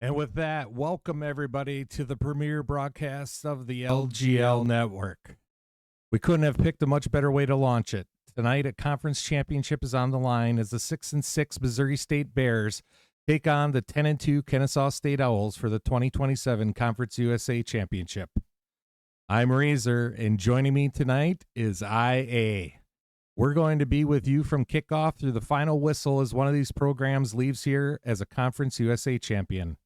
And with that, welcome everybody to the premiere broadcast of the LGL Network. We couldn't have picked a much better way to launch it. Tonight, a conference championship is on the line as the 6-6 Missouri State Bears take on the 10-2 Kennesaw State Owls for the 2027 Conference USA Championship. I'm Razor, and joining me tonight is IA. We're going to be with you from kickoff through the final whistle as one of these programs leaves here as a Conference USA champion.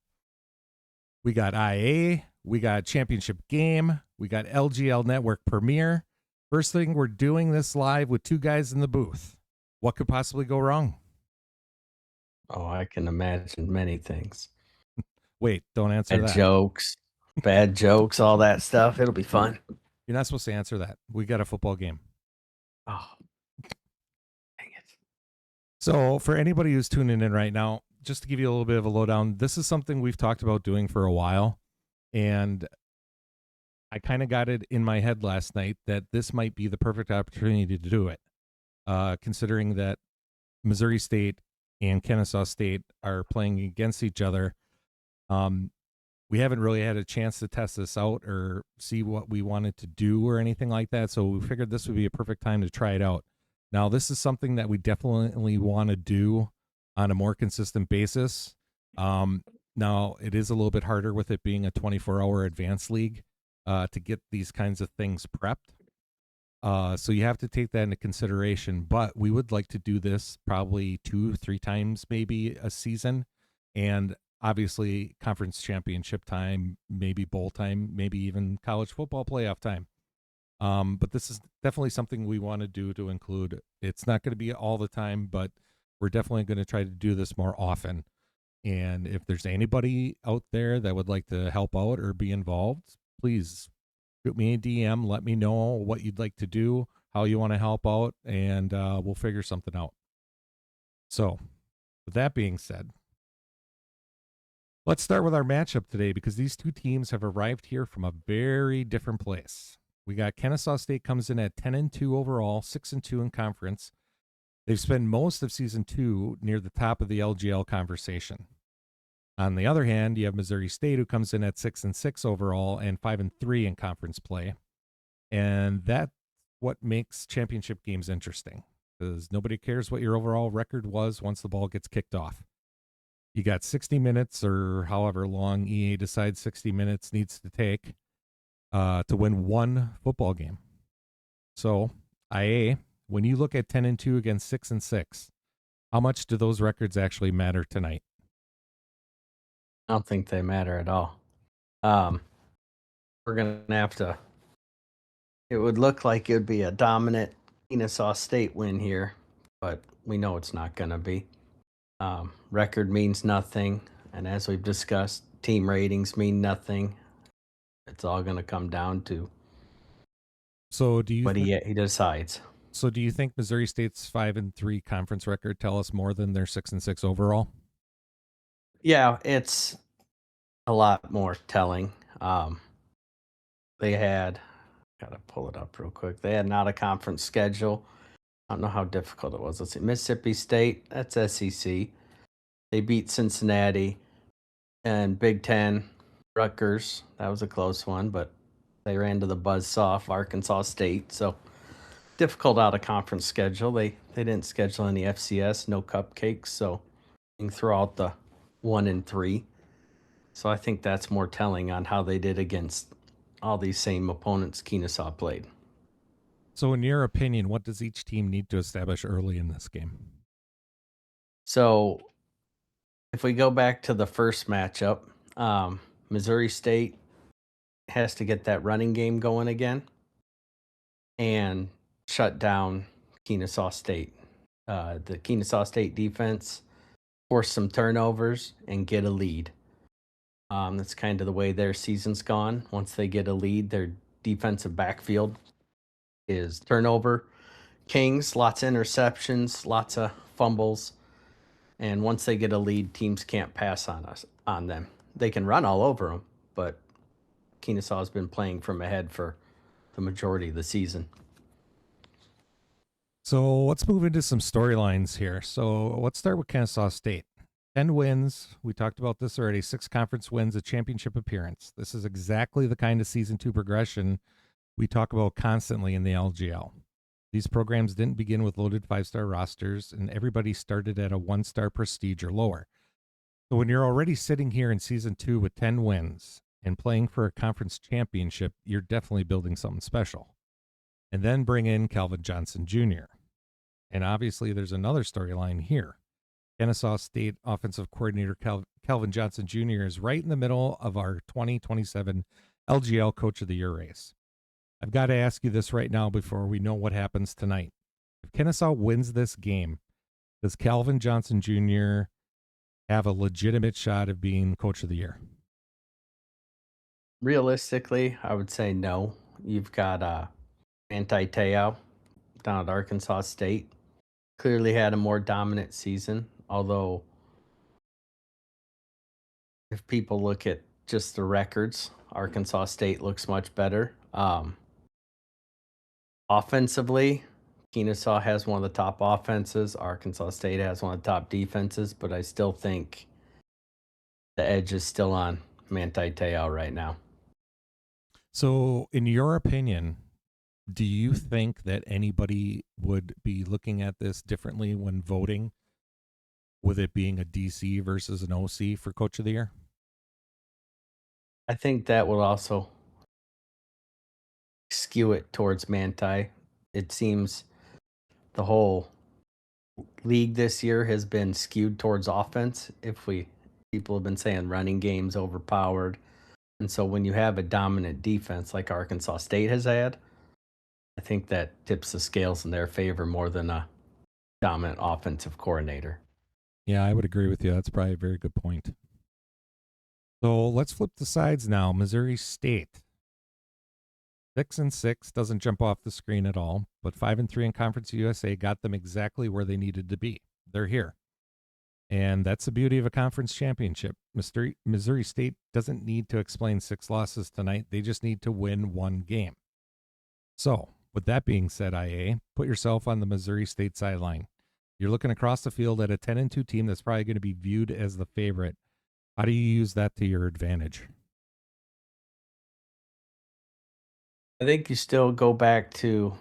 We got IA, we got championship game, we got LGL Network premiere. First thing, we're doing this live with two guys in the booth. What could possibly go wrong? Oh, I can imagine many things. Wait, don't answer that. Bad jokes, all that stuff. It'll be fun. You're not supposed to answer that. We got a football game. Oh, dang it. So for anybody who's tuning in right now, just to give you a little bit of a lowdown, this is something we've talked about doing for a while. And I kind of got it in my head last night that this might be the perfect opportunity to do it, considering that Missouri State and Kennesaw State are playing against each other. We haven't really had a chance to test this out or see what we wanted to do or anything like that. So we figured this would be a perfect time to try it out. Now, this is something that we definitely want to do on a more consistent basis. Now, it is a little bit harder with it being a 24-hour advanced league to get these kinds of things prepped. So you have to take that into consideration. But we would like to do this probably 2-3 times maybe a season. And obviously conference championship time, maybe bowl time, maybe even college football playoff time. But this is definitely something we want to do to include. It's not going to be all the time, but we're definitely going to try to do this more often. And if there's anybody out there that would like to help out or be involved, please shoot me a DM. Let me know what you'd like to do, how you want to help out, and we'll figure something out. So with that being said, let's start with our matchup today because these two teams have arrived here from a very different place. We got Kennesaw State comes in at 10-2 overall, 6-2 in conference. They've spent most of season 2 near the top of the LGL conversation. On the other hand, you have Missouri State who comes in at 6-6 overall and 5-3 in conference play. And that's what makes championship games interesting because nobody cares what your overall record was once the ball gets kicked off. You got 60 minutes or however long EA decides 60 minutes needs to take to win one football game. So, IA, when you look at 10-2 against 6-6, how much do those records actually matter tonight? I don't think they matter at all. We're going to have to. It would look like it would be a dominant Kennesaw State win here, but we know it's not going to be. Record means nothing, and as we've discussed, team ratings mean nothing. It's all going to come down to what he decides. So do you think Missouri State's 5-3 conference record tell us more than their 6-6 overall? Yeah, it's a lot more telling. They had, gotta pull it up real quick. They had not a conference schedule. I don't know how difficult it was. Let's see, Mississippi State, that's SEC. They beat Cincinnati, and Big Ten, Rutgers. That was a close one, but they ran to the buzzsaw of Arkansas State. So difficult out of conference schedule. They didn't schedule any FCS, no cupcakes. So you can throw out the 1-3. So I think that's more telling on how they did against all these same opponents Kennesaw played. So in your opinion, what does each team need to establish early in this game? So if we go back to the first matchup, Missouri State has to get that running game going again and shut down Kennesaw State. The Kennesaw State defense force some turnovers and get a lead. That's kind of the way their season's gone. Once they get a lead, their defensive backfield is turnover kings, lots of interceptions, lots of fumbles. And once they get a lead, teams can't pass on them. They can run all over them, but Kennesaw has been playing from ahead for the majority of the season. So let's move into some storylines here. So let's start with Kennesaw State. 10 wins. We talked about this already. 6 conference wins, a championship appearance. This is exactly the kind of season 2 progression we talk about constantly in the LGL. These programs didn't begin with loaded 5-star rosters, and everybody started at a 1-star prestige or lower. So when you're already sitting here in season 2 with 10 wins and playing for a conference championship, you're definitely building something special. And then bring in Calvin Johnson Jr. And obviously, there's another storyline here. Kennesaw State offensive coordinator Calvin Johnson Jr. is right in the middle of our 2027 LGL Coach of the Year race. I've got to ask you this right now before we know what happens tonight. If Kennesaw wins this game, does Calvin Johnson Jr. have a legitimate shot of being Coach of the Year? Realistically, I would say no. You've got Teo down at Arkansas State. Clearly had a more dominant season, although if people look at just the records, Arkansas State looks much better. Offensively, Kennesaw has one of the top offenses. Arkansas State has one of the top defenses, but I still think the edge is still on Manti Te'o right now. So, in your opinion, do you think that anybody would be looking at this differently when voting, with it being a DC versus an OC for Coach of the Year? I think that will also skew it towards Manti. It seems the whole league this year has been skewed towards offense. People have been saying running game's overpowered. And so when you have a dominant defense like Arkansas State has had, I think that tips the scales in their favor more than a dominant offensive coordinator. Yeah, I would agree with you. That's probably a very good point. So let's flip the sides now. Missouri State. 6-6 doesn't jump off the screen at all, but 5-3 in Conference USA got them exactly where they needed to be. They're here. And that's the beauty of a conference championship. Missouri State doesn't need to explain 6 losses tonight. They just need to win 1 game. So, with that being said, IA, put yourself on the Missouri State sideline. You're looking across the field at a 10-2 team that's probably going to be viewed as the favorite. How do you use that to your advantage? I think you still go back to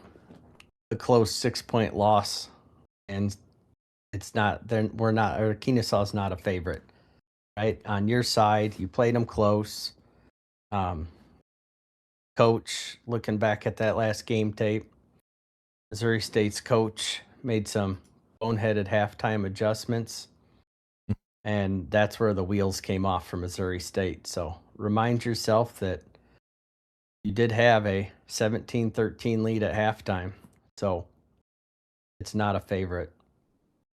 the close 6-point loss, and it's not. Then we're not. Or Kenesaw's not a favorite, right? On your side, you played them close. Coach, looking back at that last game tape, Missouri State's coach made some boneheaded halftime adjustments, and that's where the wheels came off for Missouri State. So remind yourself that you did have a 17-13 lead at halftime. So it's not a favorite.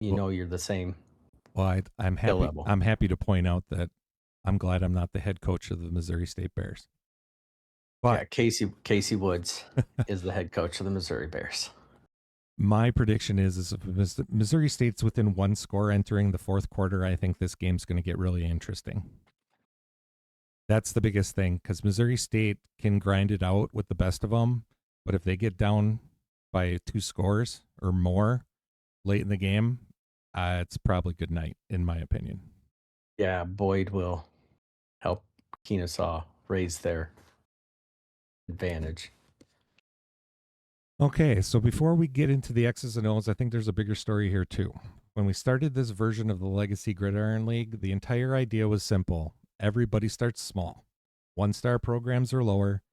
You know you're the same Well, I'm skill happy. level. I'm happy to point out that I'm glad I'm not the head coach of the Missouri State Bears. Yeah, But Casey Woods is the head coach of the Missouri Bears. my prediction is if Missouri State's within 1 score entering the 4th quarter, I think this game's going to get really interesting. That's the biggest thing, because Missouri State can grind it out with the best of them, but if they get down by 2 scores or more late in the game, it's probably good night, in my opinion. Yeah, Boyd will help Kenesaw raise their advantage. Okay, so before we get into the X's and O's, I think there's a bigger story here too. When we started this version of the Legacy Gridiron League, the entire idea was simple. Everybody starts small. 1-star programs are lower.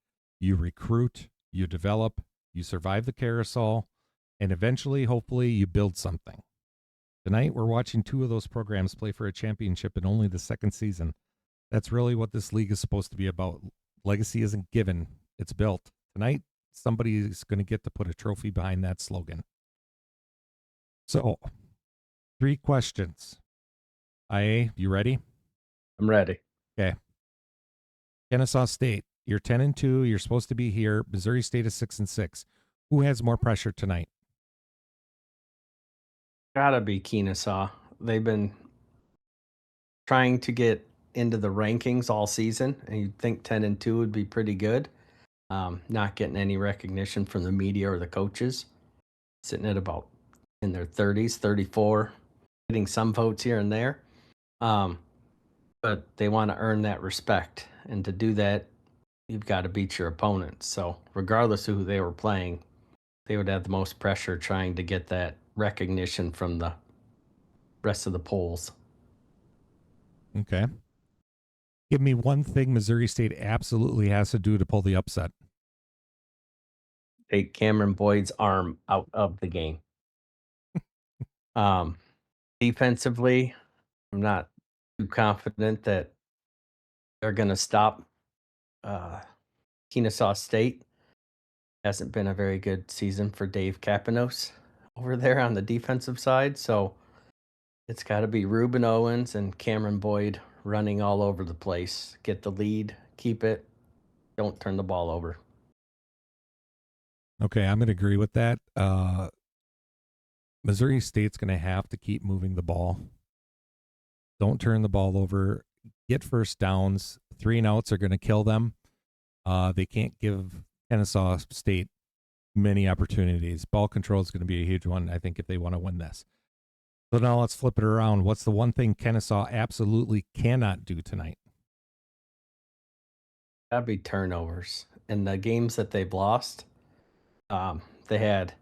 You recruit, you develop, you survive the carousel, and eventually, hopefully, you build something. Tonight, we're watching 2 of those programs play for a championship in only the 2nd season. That's really what this league is supposed to be about. Legacy isn't given, it's built. Tonight, somebody's going to get to put a trophy behind that slogan. So, 3 questions. IA, you ready? I'm ready. Okay. Kennesaw State, you're 10-2. You're supposed to be here. Missouri State is 6-6. Who has more pressure tonight? Gotta be Kenesaw. They've been trying to get into the rankings all season, and you'd think 10-2 would be pretty good. Not getting any recognition from the media or the coaches. Sitting at about in their 30s, 34, getting some votes here and there. But they want to earn that respect. And to do that, you've got to beat your opponents. So regardless of who they were playing, they would have the most pressure trying to get that recognition from the rest of the polls. Okay. Give me one thing Missouri State absolutely has to do to pull the upset. Take Cameron Boyd's arm out of the game. Defensively, I'm not too confident that they're going to stop Kennesaw State. Hasn't been a very good season for Dave Kapanos over there on the defensive side. So it's got to be Ruben Owens and Cameron Boyd running all over the place. Get the lead, keep it, don't turn the ball over. Okay, I'm going to agree with that. Missouri State's going to have to keep moving the ball. Don't turn the ball over. Get first downs. 3 and outs are going to kill them. They can't give Kennesaw State many opportunities. Ball control is going to be a huge one, I think, if they want to win this. So now let's flip it around. What's the one thing Kennesaw absolutely cannot do tonight? That'd be turnovers. In the games that they've lost, they had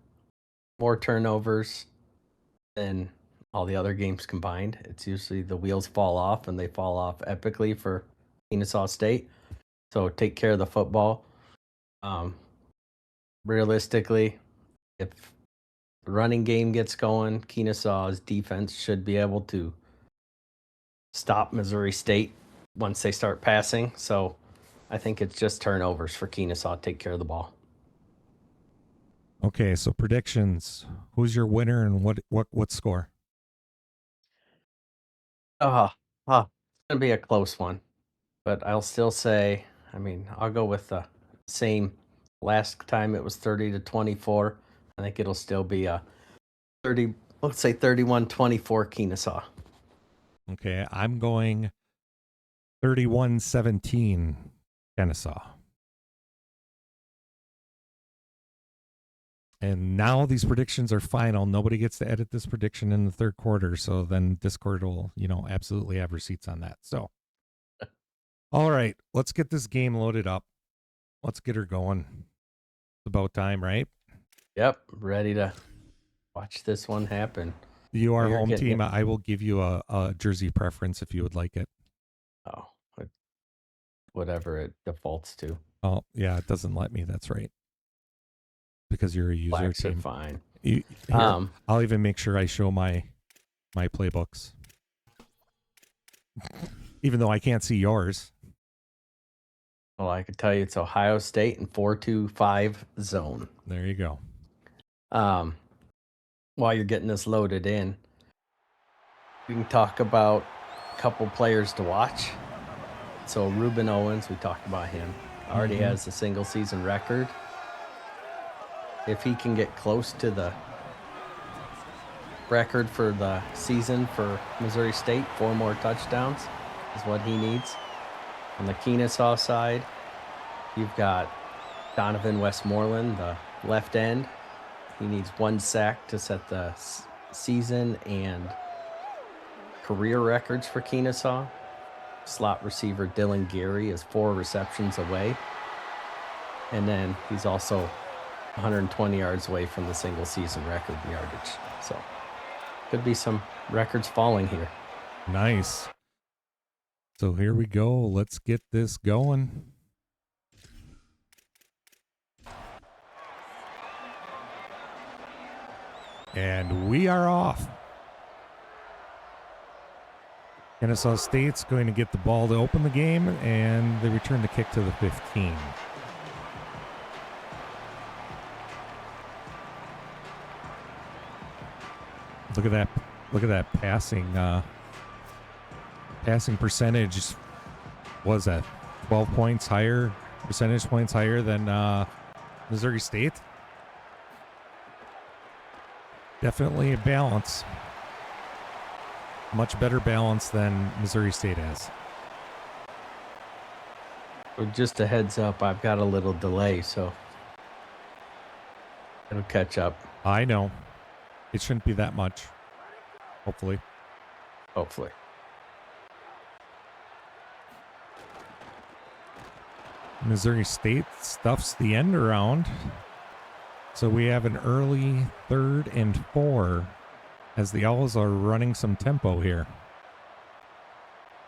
more turnovers than all the other games combined. It's usually the wheels fall off, and they fall off epically for Kennesaw State. So take care of the football. Realistically, if the running game gets going, Kennesaw's defense should be able to stop Missouri State once they start passing. So I think it's just turnovers for Kennesaw. Take care of the ball. Okay, so predictions. Who's your winner and what score? It's gonna be a close one, but I'll still say, I'll go with the same. Last time it was 30-24. I think it'll still be a 30. Let's say 31-24 Kennesaw. Okay, I'm going 31-17 Kennesaw. And now these predictions are final. Nobody gets to edit this prediction in the third quarter. So then Discord will, absolutely have receipts on that. So, all right, let's get this game loaded up. Let's get her going. It's about time, right? Yep, ready to watch this one happen. You are home team. I will give you a jersey preference if you would like it. Oh, whatever it defaults to. Oh, yeah, it doesn't let me. That's right. Because you're a user Blacks team. are fine. Here, I'll even make sure I show my playbooks. Even though I can't see yours. Well, I could tell you it's Ohio State and 4-2-5 zone. There you go. While you're getting this loaded in, we can talk about a couple players to watch. So Ruben Owens, we talked about him, already has a single season record. If he can get close to the record for the season for Missouri State, 4 more touchdowns is what he needs. On the Kennesaw side, you've got Donovan Westmoreland, the left end. He needs 1 sack to set the season and career records for Kennesaw. Slot receiver Dylan Geary is 4 receptions away. And then he's also 120 yards away from the single season record yardage. So could be some records falling here. Nice. So here we go. Let's get this going. And we are off. Kennesaw State's going to get the ball to open the game, and they return the kick to the 15. Look at that! Look at that passing percentage. Was that 12 points higher, percentage points higher than Missouri State? Definitely a balance. Much better balance than Missouri State has. Well, just a heads up, I've got a little delay, so it'll catch up. I know. It shouldn't be that much. Hopefully. Hopefully. Missouri State stuffs the end around. So we have an early 3rd and 4 as the Owls are running some tempo here.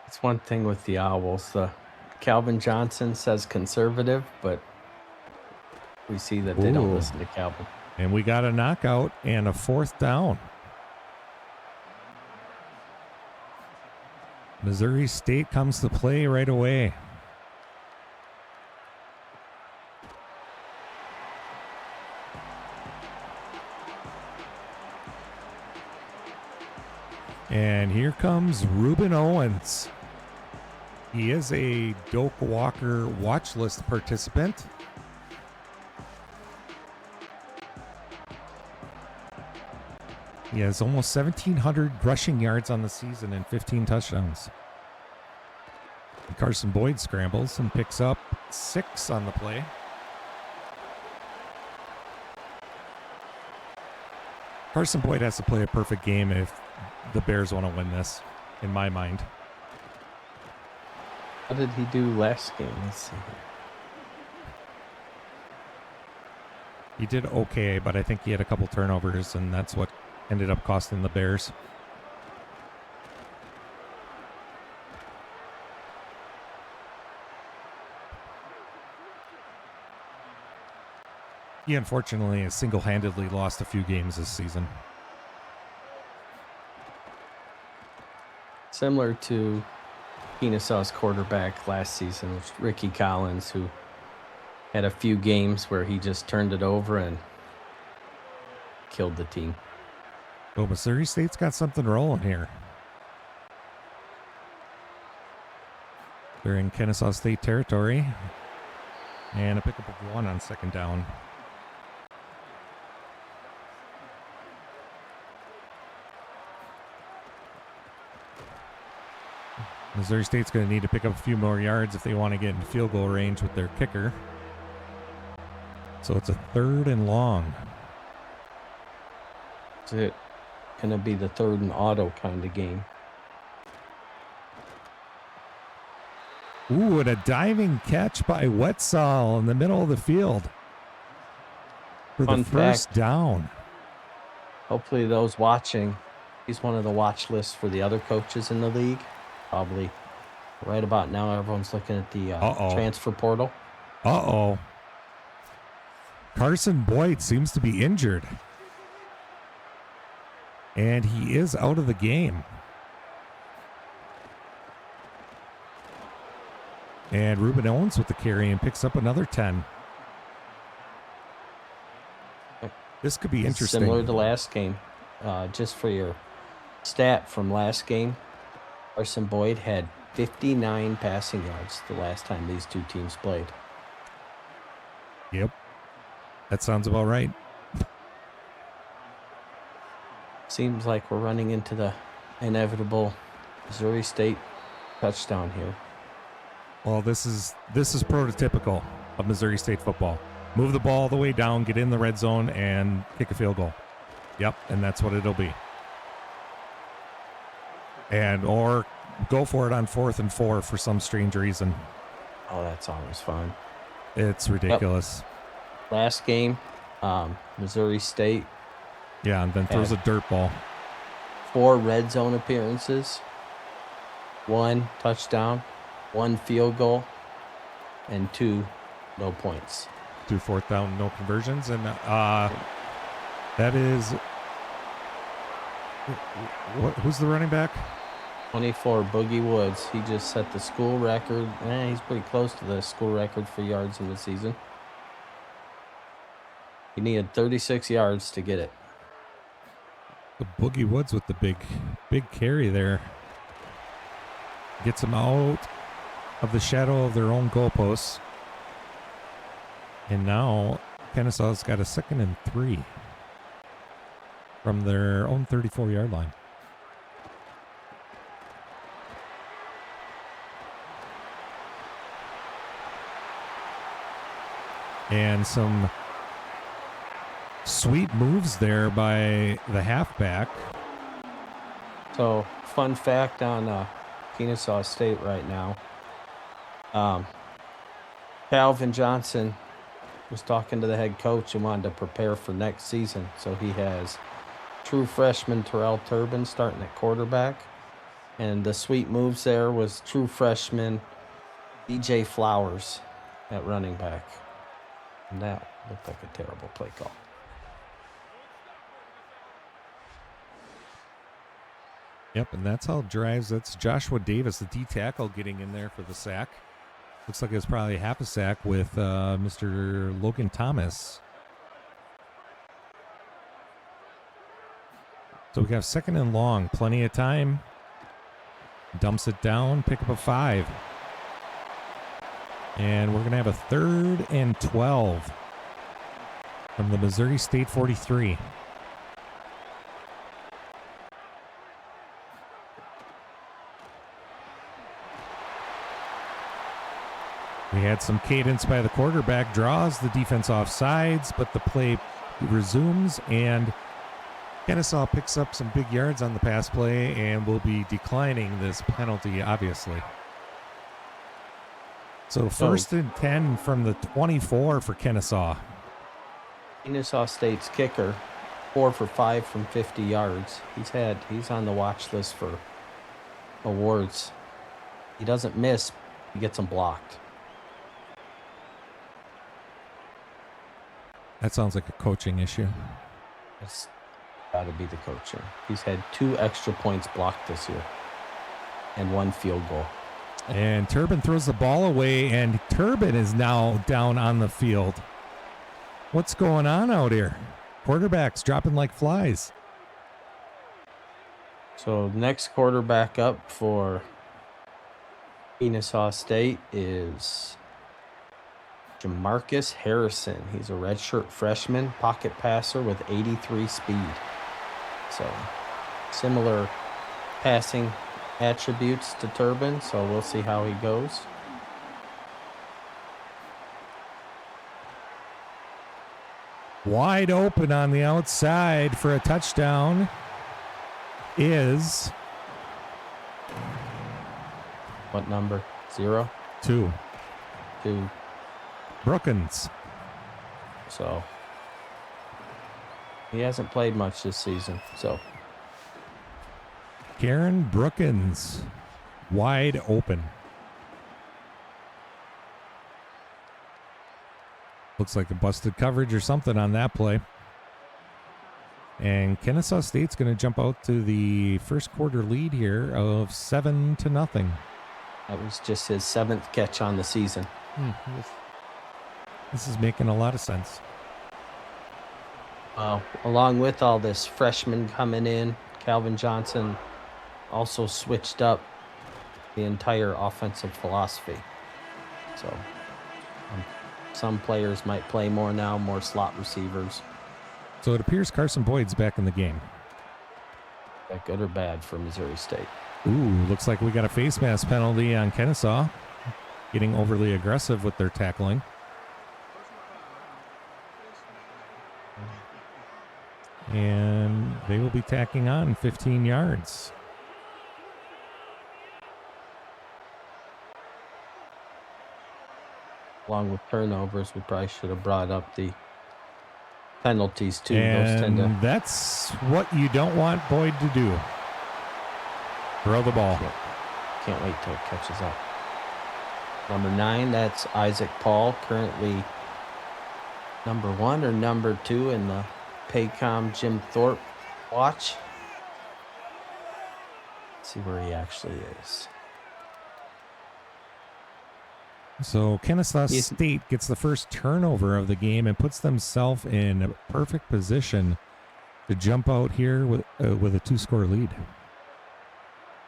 It's one thing with the Owls. Calvin Johnson says conservative, but we see that they don't listen to Calvin. And we got a knockout and a 4th down. Missouri State comes to play right away. And here comes Ruben Owens. He is a Doak Walker watch list participant. He has almost 1,700 rushing yards on the season and 15 touchdowns. And Carson Boyd scrambles and picks up 6 on the play. Carson Boyd has to play a perfect game if the Bears want to win this, in my mind. How did he do last game? Let's see. He did okay, but I think he had a couple turnovers, and that's what ended up costing the Bears. He unfortunately has single-handedly lost a few games this season. Similar to Kennesaw's quarterback last season, which Ricky Collins, who had a few games where he just turned it over and killed the team. Oh, Missouri State's got something rolling here. They're in Kennesaw State territory. And a pickup of 1 on 2nd down. Missouri State's going to need to pick up a few more yards if they want to get in field goal range with their kicker. So it's a 3rd and long. Is it going to be the 3rd and auto kind of game? Ooh, and a diving catch by Wetzel in the middle of the field for the first down. Hopefully those watching, he's one of the watch lists for the other coaches in the league. Probably right about now, everyone's looking at the transfer portal. Carson Boyd seems to be injured. And he is out of the game. And Ruben Owens with the carry and picks up another 10. This could be interesting. Similar to last game. Just for your stat from last game, Carson Boyd had 59 passing yards the last time these two teams played. Yep. That sounds about right. Seems like we're running into the inevitable Missouri State touchdown here. Well, this is prototypical of Missouri State football. Move the ball all the way down, get in the red zone, and kick a field goal. Yep, and that's what it'll be. And or go for it on 4th and 4 for some strange reason. Oh, that's always fun. It's ridiculous. Yep. Last game, Missouri State. Yeah, and then throws a dirt ball. 4 red zone appearances, 1 touchdown, 1 field goal, and 2 no points. 2 4th down, no conversions, and that is who's the running back? 24, Boogie Woods. He just set the school record. He's pretty close to the school record for yards in the season. He needed 36 yards to get it. The Boogie Woods with the big carry there. Gets them out of the shadow of their own goalposts. And now Kennesaw's got a 2nd and 3 from their own 34-yard line. And some sweet moves there by the halfback. So, fun fact on Kennesaw State right now. Calvin Johnson was talking to the head coach and wanted to prepare for next season. So he has true freshman Terrell Turbin starting at quarterback. And the sweet moves there was true freshman DJ Flowers at running back. And that looked like a terrible play call. Yep, and that's how it drives. That's Joshua Davis, the D tackle, getting in there for the sack. Looks like it's probably half a sack with Mr. Logan Thomas. So we have 2nd and long, plenty of time. Dumps it down, pick up a 5. And we're going to have a 3rd and 12 from the Missouri State 43. We had some cadence by the quarterback, draws the defense off sides, but the play resumes, and Kennesaw picks up some big yards on the pass play and will be declining this penalty, obviously. So 1st and 10 from the 24 for Kennesaw. Kennesaw State's kicker, 4 for 5 from 50 yards. He's on the watch list for awards. He doesn't miss, he gets them blocked. That sounds like a coaching issue. It's got to be the coaching. He's had 2 extra points blocked this year and 1 field goal. And Turbin throws the ball away, and Turbin is now down on the field. What's going on out here? Quarterbacks dropping like flies. So next quarterback up for Kennesaw State is Jamarcus Harrison. He's a redshirt freshman, pocket passer with 83 speed. So similar passing attributes to Turbin, so we'll see how he goes. Wide open on the outside for a touchdown is... What number? 0? 2. 2. Brookins. So he hasn't played much this season. So Karen Brookins, wide open. Looks like a busted coverage or something on that play. And Kennesaw State's going to jump out to the first quarter lead here of 7-0. that was just his 7th catch on the season. This is making a lot of sense. Along with all this freshman coming in, Calvin Johnson also switched up the entire offensive philosophy. So some players might play more now, more slot receivers. So it appears Carson Boyd's back in the game. Is that good or bad for Missouri State? Ooh, looks like we got a face mask penalty on Kennesaw. Getting overly aggressive with their tackling. And they will be tacking on 15 yards. Along with turnovers, we probably should have brought up the penalties too. And that's what you don't want Boyd to do. Throw the ball. Can't wait till it catches up. Number 9, that's Isaac Paul, currently number 1 or number 2 in the Paycom Jim Thorpe watch. Let's see where he actually is. So Kennesaw State gets the first turnover of the game and puts themselves in a perfect position to jump out here with a 2-score lead.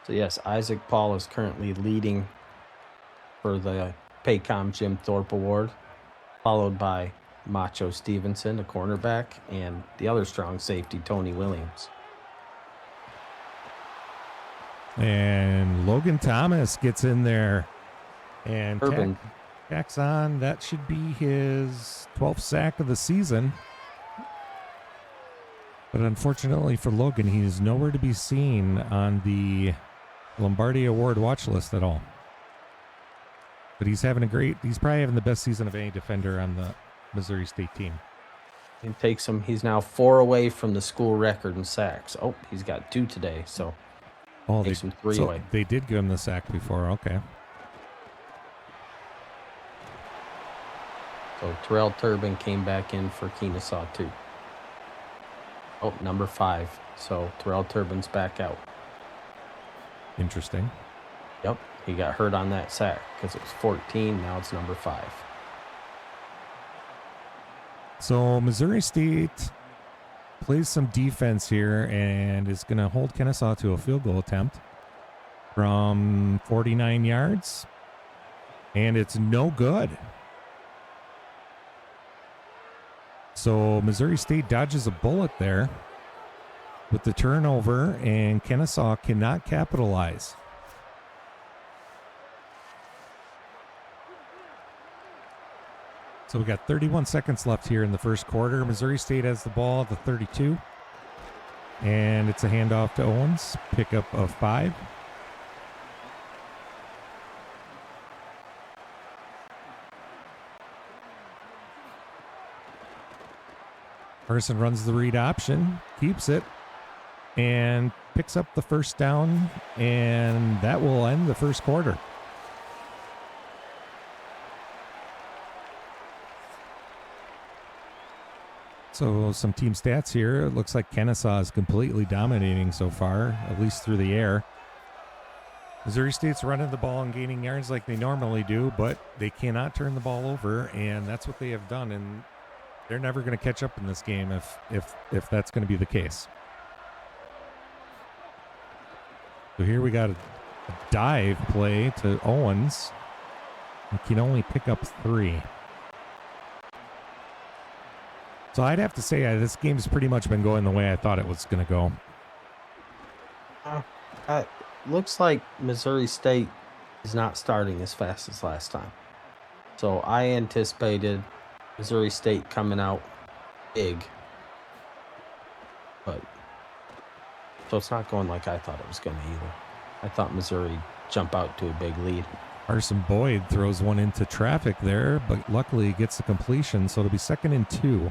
So yes, Isaac Paul is currently leading for the Paycom Jim Thorpe Award, followed by Macho Stevenson, a cornerback, and the other strong safety, Tony Williams. And Logan Thomas gets in there and tacks on. That should be his 12th sack of the season. But unfortunately for Logan, he's nowhere to be seen on the Lombardi Award watch list at all. But he's probably having the best season of any defender on the Missouri State team. It takes him, he's now 4 away from the school record in sacks. Oh, he's got 2 today, so takes him 3 away. They did give him the sack before, okay. So Terrell Turbin came back in for Kennesaw too. Oh, number 5. So Terrell Turbin's back out. Interesting. Yep, he got hurt on that sack because it was 14. Now it's number 5. So Missouri State plays some defense here and is going to hold Kennesaw to a field goal attempt from 49 yards. And it's no good. So Missouri State dodges a bullet there with the turnover, and Kennesaw cannot capitalize. So we got 31 seconds left here in the first quarter. Missouri State has the ball at the 32. And it's a handoff to Owens. Pickup of 5. Person runs the read option, keeps it, and picks up the first down. And that will end the first quarter. So some team stats here. It looks like Kennesaw is completely dominating so far, at least through the air. Missouri State's running the ball and gaining yards like they normally do, but they cannot turn the ball over, and that's what they have done, and they're never going to catch up in this game if that's going to be the case. So here we got a dive play to Owens. He can only pick up 3. So I'd have to say this game's pretty much been going the way I thought it was going to go. Looks like Missouri State is not starting as fast as last time. So I anticipated Missouri State coming out big. But so it's not going like I thought it was going to either. I thought Missouri jump out to a big lead. Carson Boyd throws one into traffic there, but luckily gets the completion, so it'll be 2nd and 2.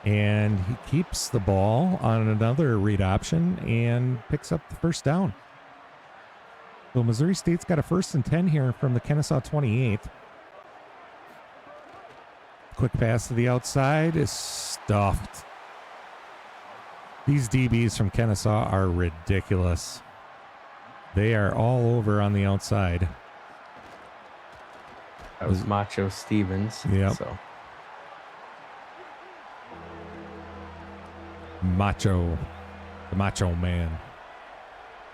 And he keeps the ball on another read option and picks up the first down. So Missouri State's got a 1st and 10 here from the Kennesaw 28. Quick pass to the outside is stuffed. These DBs from Kennesaw are ridiculous. They are all over on the outside. That was Macho Stevens. Yep. So. Macho. The Macho Man.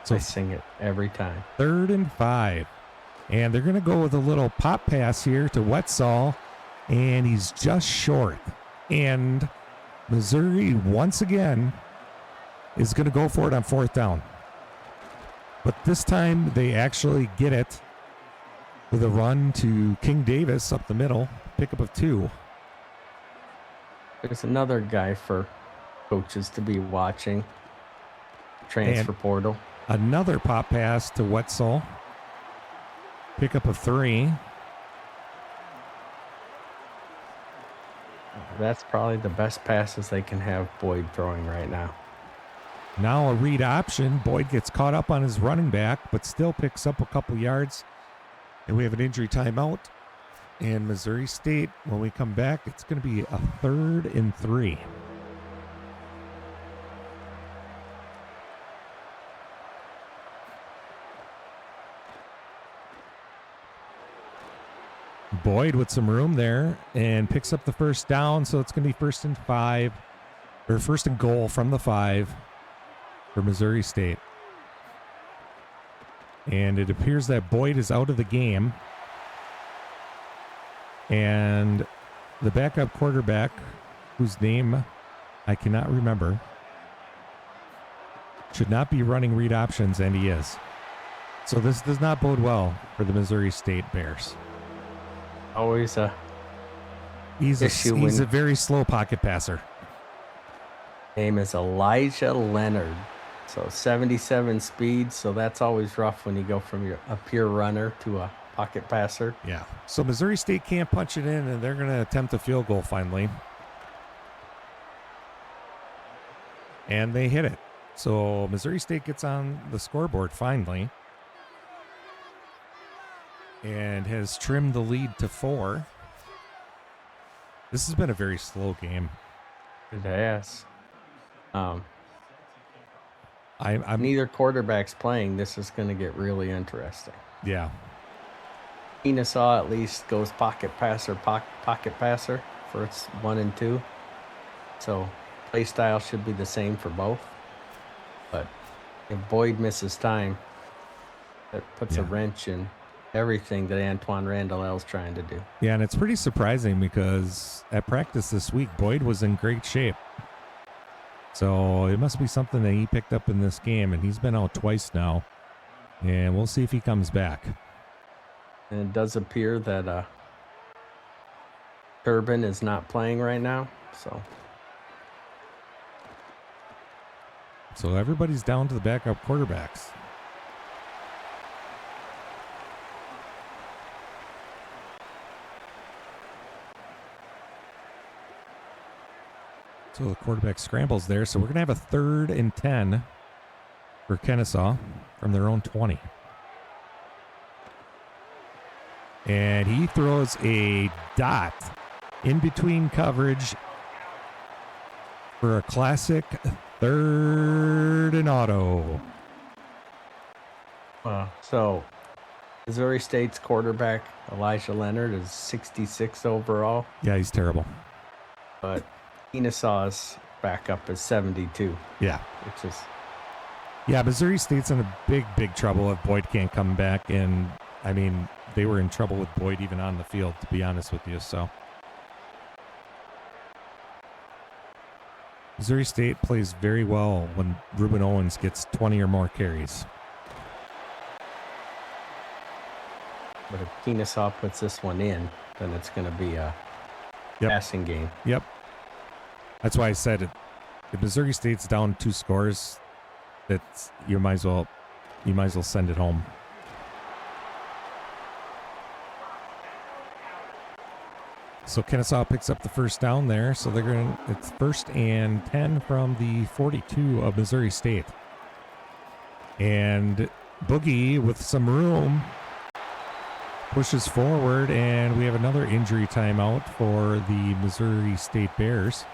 So I sing it every time. 3rd and 5. And they're going to go with a little pop pass here to Wetzel. And he's just short. And Missouri, once again, is going to go for it on 4th down. But this time they actually get it with a run to King Davis up the middle. Pickup of 2. There's another guy for coaches to be watching. Transfer portal. Another pop pass to Wetzel. Pickup of 3. That's probably the best passes they can have Boyd throwing right now. Now a read option. Boyd gets caught up on his running back, but still picks up a couple yards. And we have an injury timeout. And Missouri State, when we come back, it's going to be a 3rd and 3. Boyd with some room there and picks up the first down. So it's going to be 1st and 5, or 1st and goal from the 5 for Missouri State. And it appears that Boyd is out of the game. And the backup quarterback, whose name I cannot remember, should not be running read options, and he is. So this does not bode well for the Missouri State Bears. Always a He's a very slow pocket passer. Name is Elijah Leonard. So 77 speed. So that's always rough when you go from a pure runner to a pocket passer. Yeah. So Missouri State can't punch it in, and they're going to attempt a field goal finally. And they hit it. So Missouri State gets on the scoreboard finally and has trimmed the lead to 4. This has been a very slow game. It has. I'm Neither quarterback's playing. This is going to get really interesting. Yeah. Kennesaw at least goes pocket passer for its 1 and 2. So play style should be the same for both. But if Boyd misses time, that puts a wrench in everything that Antoine Randall is trying to do. Yeah, and it's pretty surprising because at practice this week, Boyd was in great shape. So it must be something that he picked up in this game, and he's been out twice now. And we'll see if he comes back. And it does appear that Turbin is not playing right now. So everybody's down to the backup quarterbacks. So the quarterback scrambles there. So we're going to have a 3rd and 10 for Kennesaw from their own 20. And he throws a dot in between coverage for a classic 3rd and auto. So Missouri State's quarterback, Elijah Leonard, is 66 overall. Yeah, he's terrible. But Kennesaw's backup is 72. Yeah. Which is... Yeah, Missouri State's in a big trouble if Boyd can't come back. And, I mean, they were in trouble with Boyd even on the field, to be honest with you. So Missouri State plays very well when Ruben Owens gets 20 or more carries. But if Kennesaw puts this one in, then it's going to be a passing game. Yep. That's why I said if Missouri State's down 2 scores, that's you might as well send it home. So Kennesaw picks up the first down there. So it's 1st and 10 from the 42 of Missouri State. And Boogie with some room pushes forward, and we have another injury timeout for the Missouri State Bears.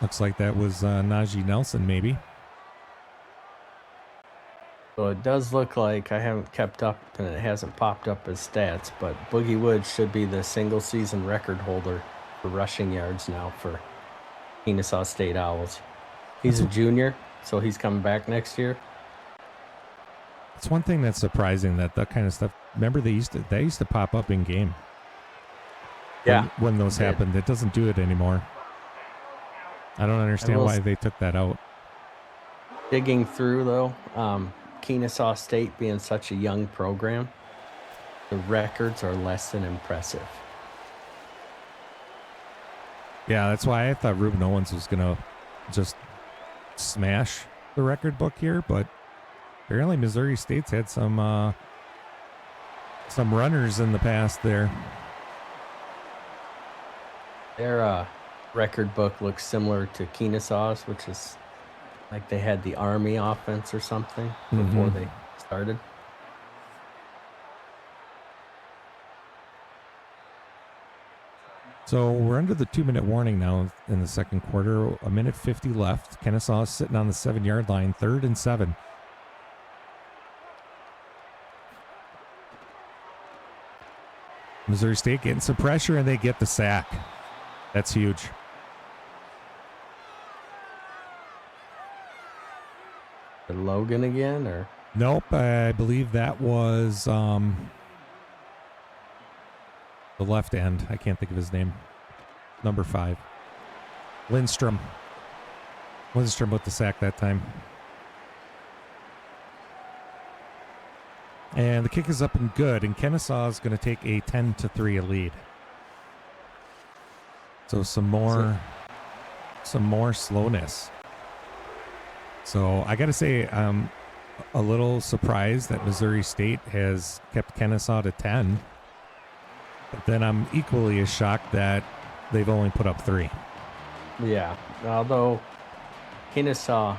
Looks like that was Najee Nelson, maybe. So it does look like, I haven't kept up and it hasn't popped up as stats, but Boogie Woods should be the single season record holder for rushing yards now for Kennesaw State Owls. He's a junior, so he's coming back next year. It's one thing that's surprising that kind of stuff. Remember, they used to pop up in game. Yeah, when those happened, it doesn't do it anymore. I don't understand why they took that out. Digging through though, Kennesaw State being such a young program, the records are less than impressive. Yeah, that's why I thought Ruben Owens was gonna just smash the record book here, but apparently Missouri State's had some runners in the past there. Their record book looks similar to Kennesaw's, which is like they had the Army offense or something before they started. So we're under the 2-minute warning now in the second quarter. 1:50 left. Kennesaw is sitting on the 7-yard line, 3rd and 7. Missouri State getting some pressure, and they get the sack. That's huge. Logan again, or? Nope, I believe that was the left end. I can't think of his name. Number 5. Lindstrom. Lindstrom with the sack that time. And the kick is up and good, and Kennesaw is going to take a 10-3 lead. So some more slowness. So I got to say, a little surprised that Missouri State has kept Kennesaw to 10. But then I'm equally as shocked that they've only put up 3. Yeah, although Kennesaw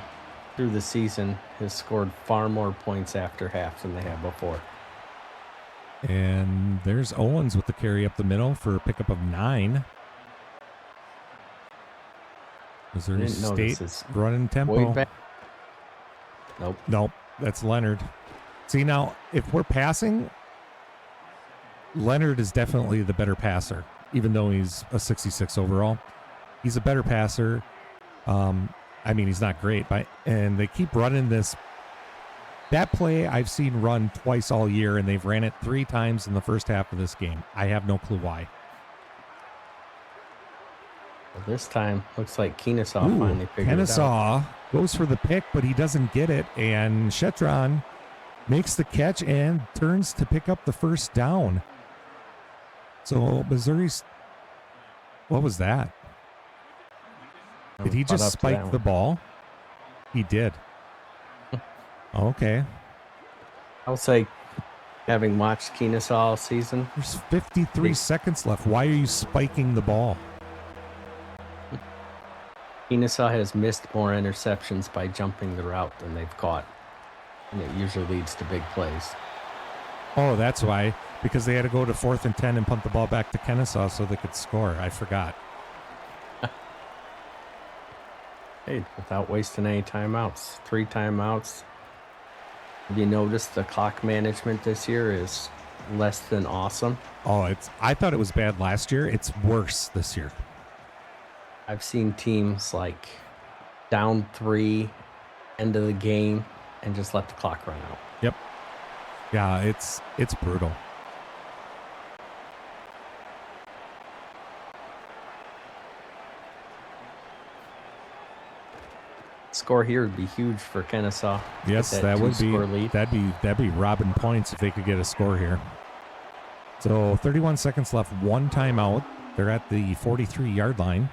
through the season has scored far more points after half than they have before. And there's Owens with the carry up the middle for a pickup of 9. Missouri State running tempo. Nope, that's Leonard. See, now, if we're passing, Leonard is definitely the better passer, even though he's a 66 overall. He's a better passer. I mean, he's not great, and they keep running this. That play I've seen run twice all year, and they've ran it 3 times in the first half of this game. I have no clue why. Well, this time, looks like Kennesaw finally figured it out. Kennesaw goes for the pick, but he doesn't get it, and Shetron makes the catch and turns to pick up the first down. So Missouri's, what was that? Did he just spike the ball? He did. Okay. I'll say, having watched Kennesaw all season, there's 53 seconds left. Why are you spiking the ball? Kennesaw has missed more interceptions by jumping the route than they've caught. And it usually leads to big plays. Oh, that's why. Because they had to go to 4th and 10 and punt the ball back to Kennesaw so they could score. I forgot. Hey, without wasting any timeouts. 3 timeouts. Have you noticed the clock management this year is less than awesome? Oh, I thought it was bad last year. It's worse this year. I've seen teams like down 3, end of the game, and just let the clock run out. Yep. Yeah, it's brutal. Score here would be huge for Kennesaw. Yes, that would be lead. That'd be robbing points if they could get a score here. So 31 seconds left, 1 timeout. They're at the 43-yard line.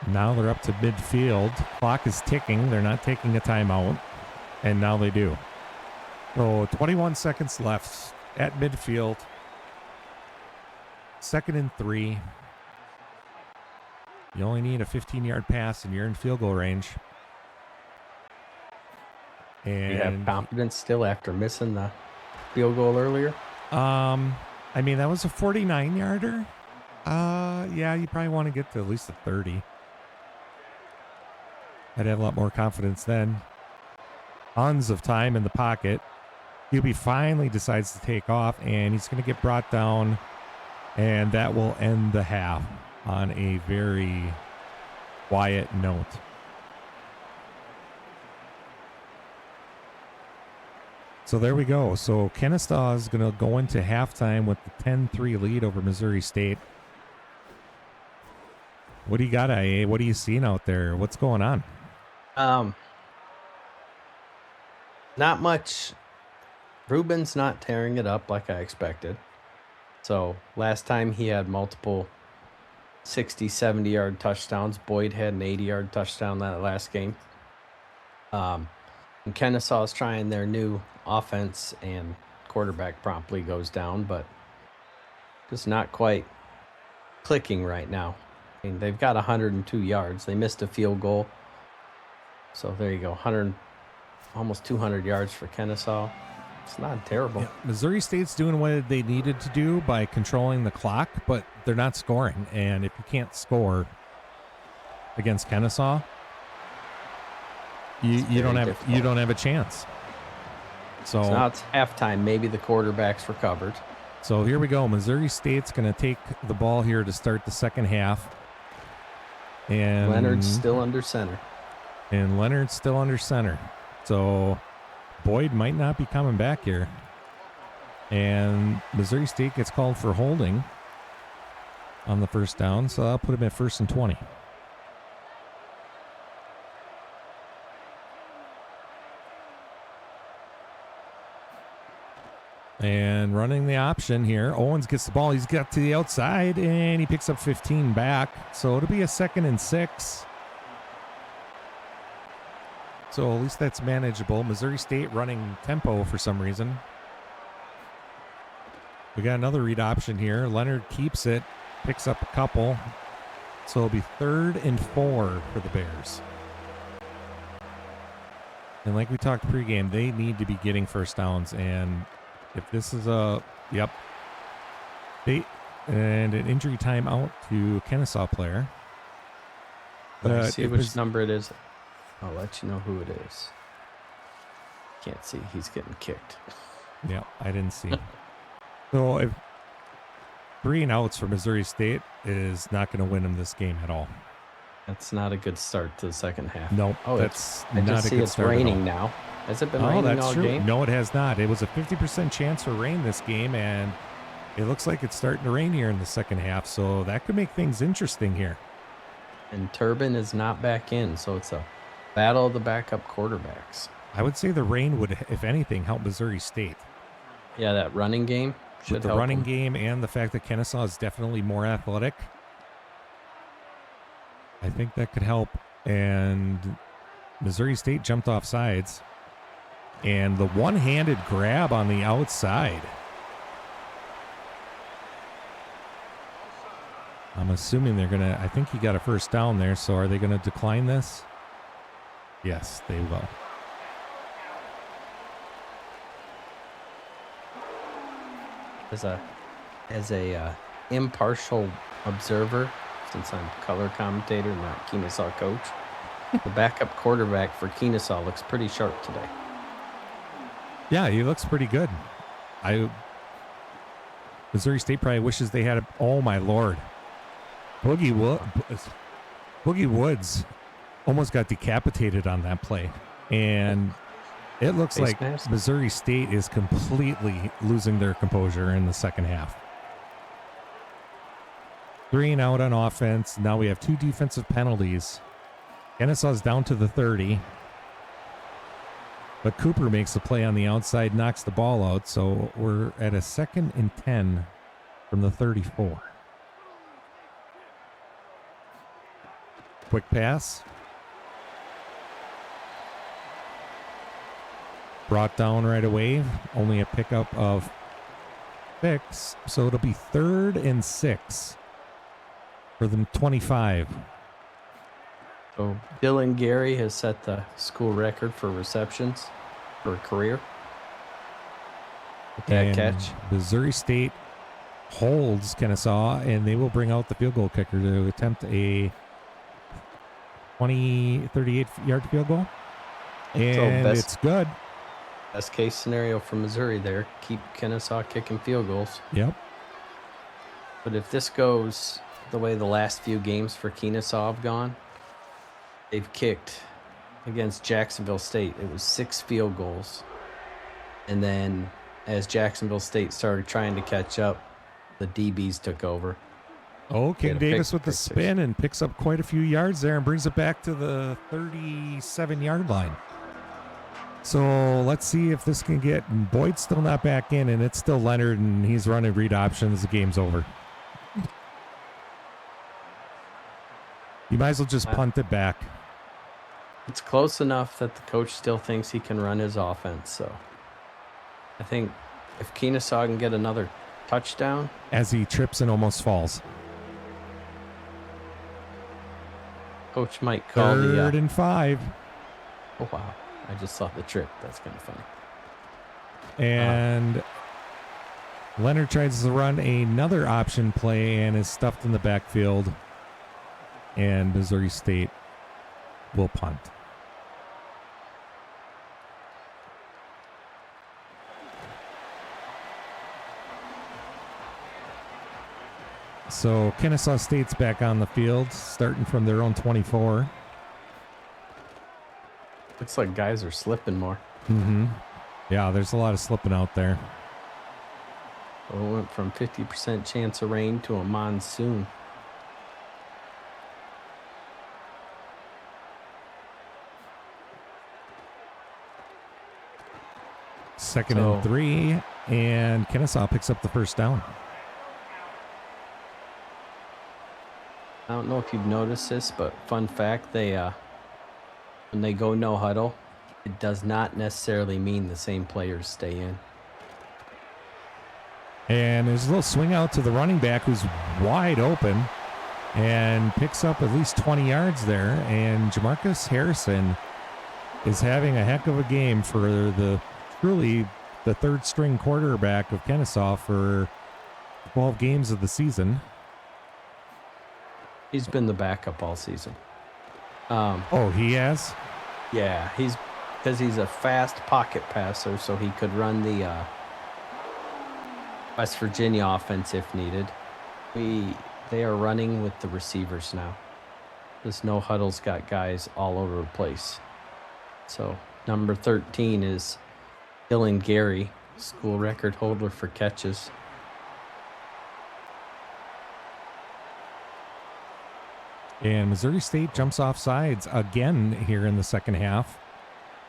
Now they're up to midfield. Clock is ticking. They're not taking a timeout. And now they do. So 21 seconds left at midfield. 2nd and 3. You only need a 15-yard pass and you're in field goal range. And you have confidence still after missing the field goal earlier? I mean, that was a 49-yarder. Yeah, you probably want to get to at least a 30. I'd have a lot more confidence then. Tons of time in the pocket. QB finally decides to take off, and he's going to get brought down, and that will end the half on a very quiet note. So there we go. So Kennesaw is going to go into halftime with the 10-3 lead over Missouri State. What do you got, IA? What are you seeing out there? What's going on? Not much. Ruben's not tearing it up like I expected. So last time he had multiple 60, 70-yard touchdowns. Boyd had an 80-yard touchdown that last game. And Kennesaw is trying their new offense, and quarterback promptly goes down, but just not quite clicking right now. I mean, they've got 102 yards. They missed a field goal. So there you go, almost 200 yards for Kennesaw. It's not terrible. Yeah, Missouri State's doing what they needed to do by controlling the clock, but they're not scoring. And if you can't score against Kennesaw, you don't have a chance. So now it's halftime. Maybe the quarterback's recovered. So here we go. Missouri State's going to take the ball here to start the second half. And Leonard's still under center. So Boyd might not be coming back here. And Missouri State gets called for holding on the first down. So I'll put him at 1st and 20. And running the option here. Owens gets the ball. He's got to the outside, and he picks up 15 back. So it'll be a 2nd and 6. So at least that's manageable. Missouri State running tempo for some reason. We got another read option here. Leonard keeps it, picks up a couple. So it'll be 3rd and 4 for the Bears. And like we talked pregame, they need to be getting first downs. And if this is and an injury timeout to Kennesaw player. Let's see which number it is. I'll let you know who it is. Can't see. He's getting kicked. Yeah, I didn't see. So if 3 and outs for Missouri State is not going to win them this game at all. That's not a good start to the second half. Nope. Oh, that's I not just a see good it's start raining now. Has it been raining all game? No, it has not. It was a 50% chance for rain this game, and it looks like it's starting to rain here in the second half, so that could make things interesting here. And Turbin is not back in, so it's a battle of the backup quarterbacks. I would say the rain would, if anything, help Missouri State. Yeah, that running game should With the help running them. game and the fact that Kennesaw is definitely more athletic, I think that could help. And Missouri State jumped off sides. And the one-handed grab on the outside. I'm assuming they're going to, I think he got a first down there, so are they going to decline this? Yes, they will. As a impartial observer, since I'm color commentator, not Kennesaw coach, the backup quarterback for Kennesaw looks pretty sharp today. Yeah, he looks pretty good. Missouri State probably wishes they had oh my Lord. Boogie Woods almost got decapitated on that play. And it looks Face like mask? Missouri State is completely losing their composure in the second half. 3 and out on offense. Now we have 2 defensive penalties. Kennesaw's down to the 30. But Cooper makes the play on the outside, knocks the ball out. So we're at a 2nd and 10 from the 34. Quick pass. Brought down right away. Only a pickup of 6. So it'll be 3rd and 6 for the 25. So Dylan Gary has set the school record for receptions for a career. With that And catch. Missouri State holds Kennesaw, and they will bring out the field goal kicker to attempt a 38-yard field goal. And it's good. Best case scenario for Missouri there. Keep Kennesaw kicking field goals. Yep. But if this goes the way the last few games for Kennesaw have gone, they've kicked against Jacksonville State. It was 6 field goals. And then as Jacksonville State started trying to catch up, the DBs took over. Oh, King Davis with the pick six. spin and picks up quite a few yards there and brings it back to the 37-yard line. So let's see if this can get, and Boyd's still not back in, and it's still Leonard, and he's running read options. The game's over. You might as well just punt it back. It's close enough that the coach still thinks he can run his offense. So I think if Kennesaw can get another touchdown. As he trips and almost falls. Coach might call 3rd and 5. Oh, wow. I just saw the trip. That's kind of funny. And Leonard tries to run another option play and is stuffed in the backfield. And Missouri State will punt. So Kennesaw State's back on the field, starting from their own 24. Looks like guys are slipping more. Mm-hmm. Yeah, there's a lot of slipping out there. Well, it went from 50% chance of rain to a monsoon. Second and 3, and Kennesaw picks up the first down. I don't know if you've noticed this, but fun fact, they when they go no huddle, it does not necessarily mean the same players stay in. And there's a little swing out to the running back who's wide open and picks up at least 20 yards there. And Jamarcus Harrison is having a heck of a game for truly the third string quarterback of Kennesaw for 12 games of the season. He's been the backup all season. He has? Yeah, because he's a fast pocket passer, so he could run the West Virginia offense if needed. They are running with the receivers now. This no huddle's got guys all over the place. So number 13 is Dylan Gary, school record holder for catches. And Missouri State jumps off sides again here in the second half.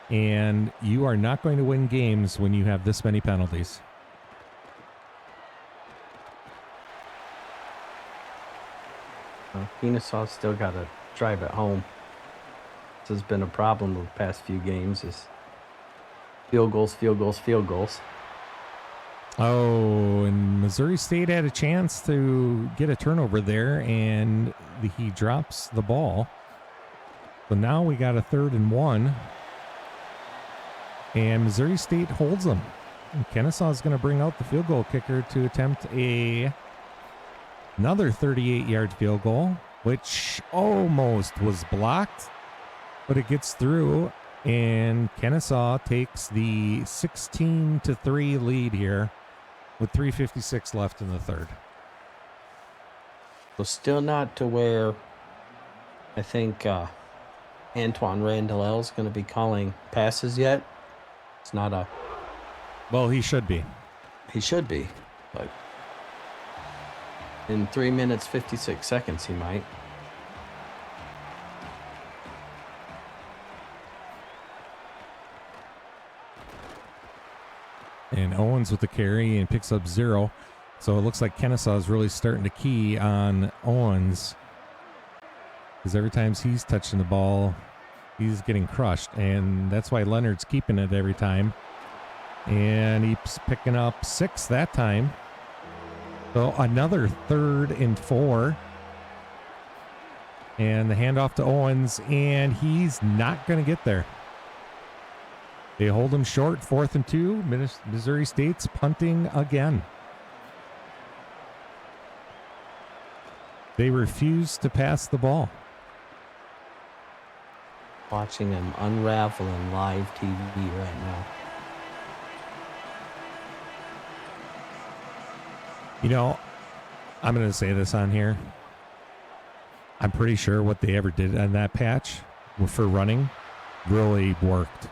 And you are not going to win games when you have this many penalties. Kennesaw still got to drive at home. This has been a problem the past few games is field goals, field goals, field goals. Oh, and Missouri State had a chance to get a turnover there, and he drops the ball. So now we got a 3rd and 1. And Missouri State holds them. And Kennesaw is going to bring out the field goal kicker to attempt another 38-yard field goal, which almost was blocked, but it gets through, and Kennesaw takes the 16-3 lead here with 3:56 left in the third. So still not to where I think Antoine Randall is going to be calling passes yet. It's not a... Well, he should be. He should be, but in 3 minutes, 56 seconds, he might. And Owens with the carry and picks up 0. So it looks like Kennesaw is really starting to key on Owens, because every time he's touching the ball, he's getting crushed. And that's why Leonard's keeping it every time. And he's picking up 6 that time. So another 3rd and 4. And the handoff to Owens, and he's not going to get there. They hold him short, 4th and 2. Missouri State's punting again. They refuse to pass the ball. Watching him unravel in live TV right now. You know, I'm going to say this on here. I'm pretty sure what they ever did on that patch for running really worked.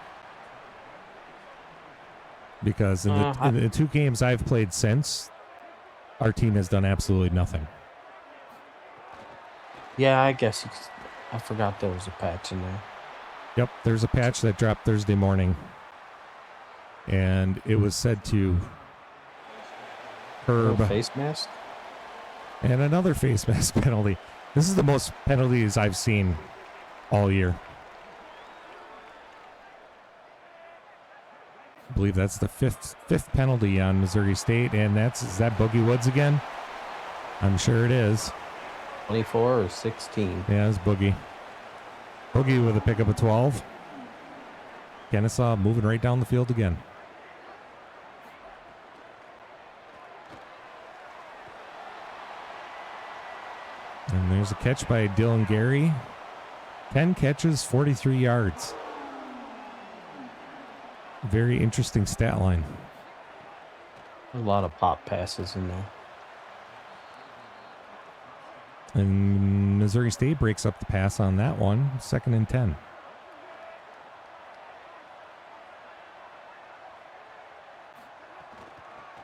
Because in the 2 games I've played since, our team has done absolutely nothing. Yeah, I guess I forgot there was a patch in there. Yep, there's a patch that dropped Thursday morning. And it was said to curb... Face mask? And another face mask penalty. This is the most penalties I've seen all year. I believe that's the fifth penalty on Missouri State, and is that Boogie Woods again? I'm sure it is. 24 or 16. Yeah, it's Boogie. Boogie with a pickup of 12. Kennesaw moving right down the field again. And there's a catch by Dylan Gary. 10 catches, 43 yards. Very interesting stat line. A lot of pop passes in there. And Missouri State breaks up the pass on that one. 2nd and 10.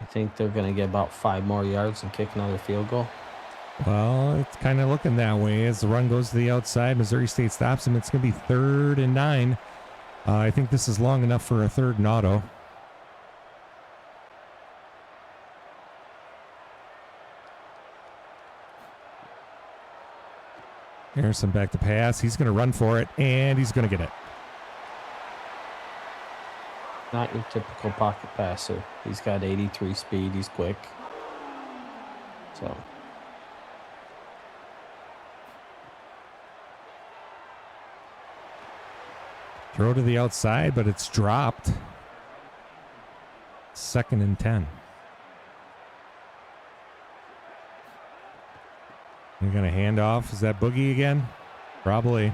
I think they're going to get about 5 more yards and kick another field goal. Well, it's kind of looking that way as the run goes to the outside. Missouri State stops him. It's going to be 3rd and 9. I think this is long enough for a 3rd and auto. Harrison back to pass. He's going to run for it, and he's going to get it. Not your typical pocket passer. He's got 83 speed. He's quick. So throw to the outside, but it's dropped. 2nd and 10. You're going to hand off. Is that Boogie again? Probably.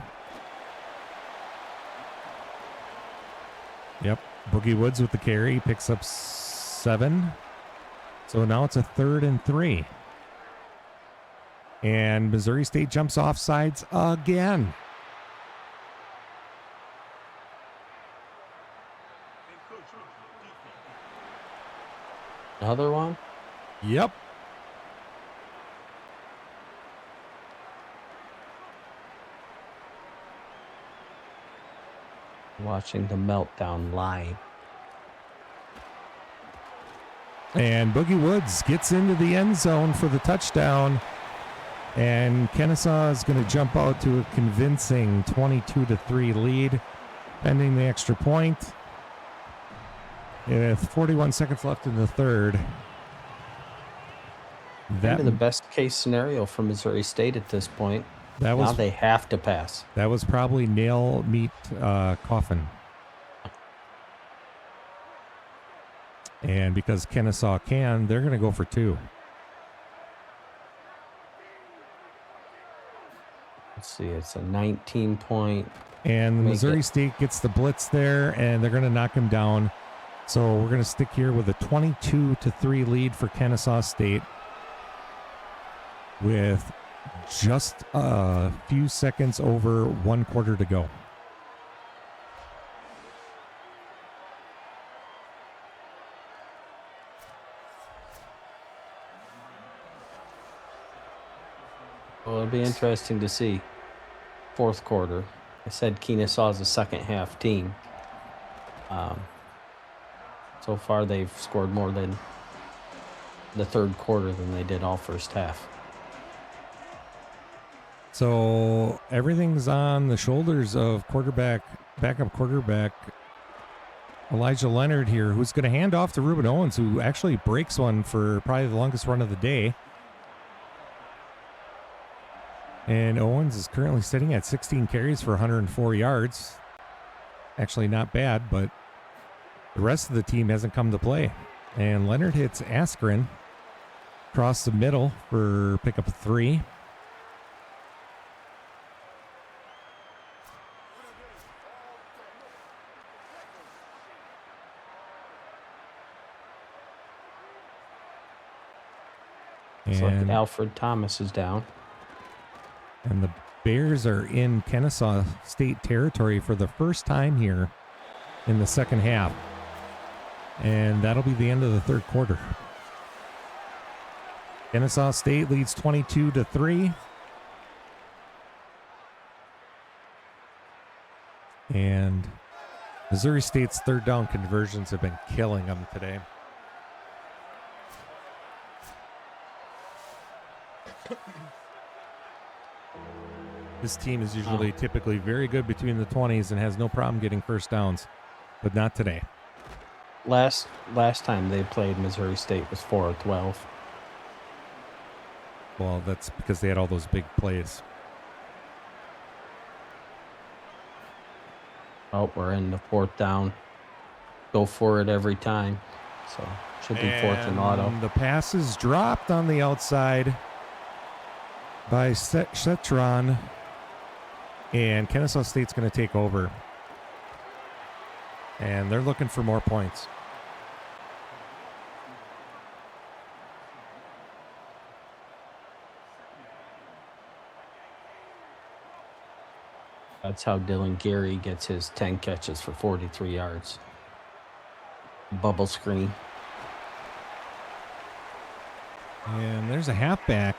Yep. Boogie Woods with the carry. Picks up 7. So now it's a 3rd and 3. And Missouri State jumps off sides again. another one. Yep. Watching the meltdown live. And Boogie Woods gets into the end zone for the touchdown. And Kennesaw is going to jump out to a convincing 22-3 lead, pending the extra point. With 41 seconds left in the third. Maybe the best case scenario for Missouri State at this point. Now they have to pass. That was probably nail meat coffin. And because Kennesaw can, they're going to go for 2. Let's see, it's a 19-point. And Missouri State gets the blitz there, and they're going to knock him down. So we're going to stick here with a 22-3 lead for Kennesaw State with just a few seconds over 1 quarter to go. Well, it'll be interesting to see. 4th quarter. I said Kennesaw's a second half team. So far, they've scored more than the 3rd quarter than they did all first half. So everything's on the shoulders of backup quarterback Elijah Leonard here, who's going to hand off to Ruben Owens, who actually breaks one for probably the longest run of the day. And Owens is currently sitting at 16 carries for 104 yards. Actually not bad, but the rest of the team hasn't come to play. And Leonard hits Askren across the middle for pickup 3. Looks like Alfred Thomas is down. And the Bears are in Kennesaw State territory for the first time here in the second half. And that'll be the end of the 3rd quarter. Kennesaw State leads 22-3. And Missouri State's 3rd down conversions have been killing them today. This team is usually typically very good between the 20s and has no problem getting first downs, but not today. Last time they played Missouri State was 4-12. Well, that's because they had all those big plays. Oh, we're in the 4th down. Go for it every time. So should be 4th and auto. The pass is dropped on the outside by Cetron. And Kennesaw State's going to take over. And they're looking for more points. That's how Dylan Gary gets his 10 catches for 43 yards. Bubble screen. And there's a halfback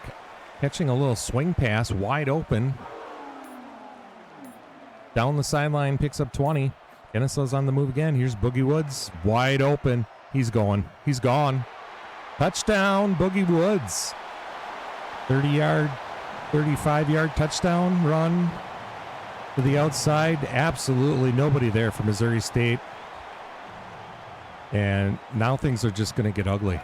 catching a little swing pass wide open. Down the sideline, picks up 20. Kennesaw's on the move again. Here's Boogie Woods, wide open. He's going. He's gone. Touchdown, Boogie Woods. 30-yard, 35-yard touchdown run to the outside. Absolutely nobody there for Missouri State. And now things are just going to get ugly.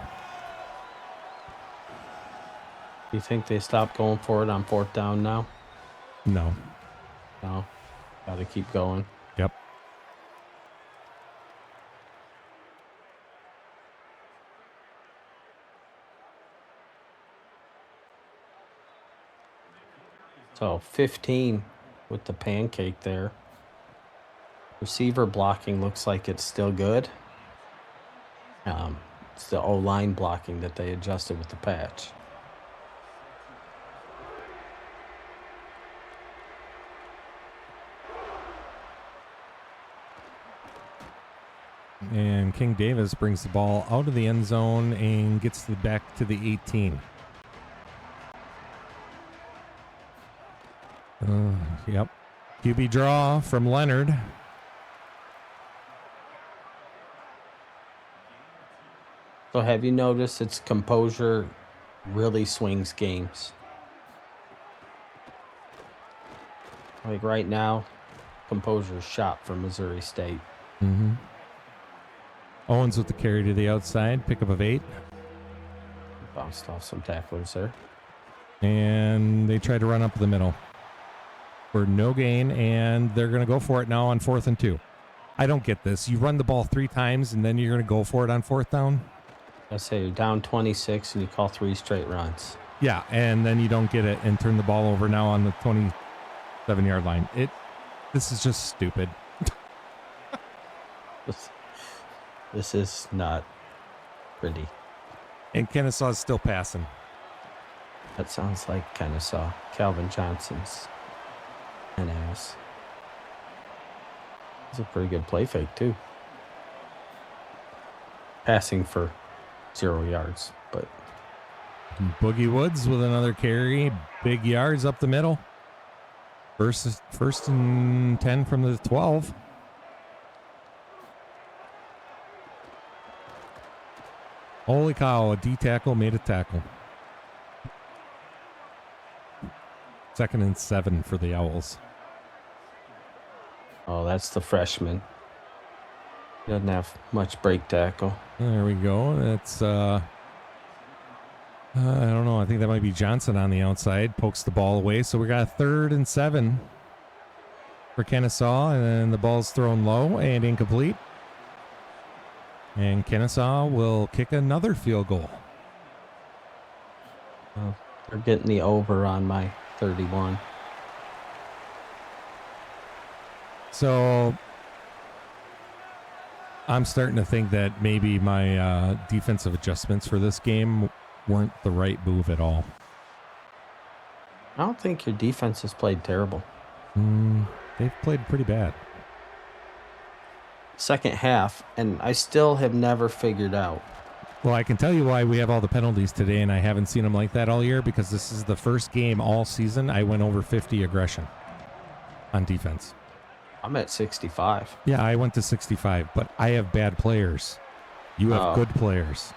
Do you think they stop going for it on 4th down now? No. No. Got to keep going. Yep. So 15 with the pancake there. Receiver blocking looks like it's still good. It's the O-line blocking that they adjusted with the patch. And King Davis brings the ball out of the end zone and gets the back to the 18. Yep. QB draw from Leonard. So have you noticed its composure really swings games? Like right now, composure shot for Missouri State. Mm-hmm. Owens with the carry to the outside, pickup of 8. Bounced off some tacklers there. And they try to run up the middle for no gain, and they're going to go for it now on 4th and 2. I don't get this. You run the ball 3 times, and then you're going to go for it on 4th down? I say you're down 26, and you call 3 straight runs. Yeah, and then you don't get it and turn the ball over now on the 27-yard line. This is just stupid. This is not pretty. And Kennesaw's still passing. That sounds like Kennesaw. Calvin Johnson's an ass. It's a pretty good play fake, too. Passing for 0 yards, but... Boogie Woods with another carry. Big yards up the middle. First and 10 from the 12. Holy cow, a D tackle made a tackle. 2nd and 7 for the Owls. Oh, that's the freshman. Doesn't have much break tackle. There we go. That's, I don't know. I think that might be Johnson on the outside. Pokes the ball away. So we got 3rd and 7 for Kennesaw. And then the ball's thrown low and incomplete. And Kennesaw will kick another field goal. Oh, they're getting the over on my 31. So I'm starting to think that maybe my defensive adjustments for this game weren't the right move at all. I don't think your defense has played terrible. They've played pretty bad. Second half, and I still have never figured out. Well, I can tell you why we have all the penalties today, and I haven't seen them like that all year, because this is the first game all season I went over 50 aggression on defense. I'm at 65. Yeah, I went to 65, but I have bad players. You have good players.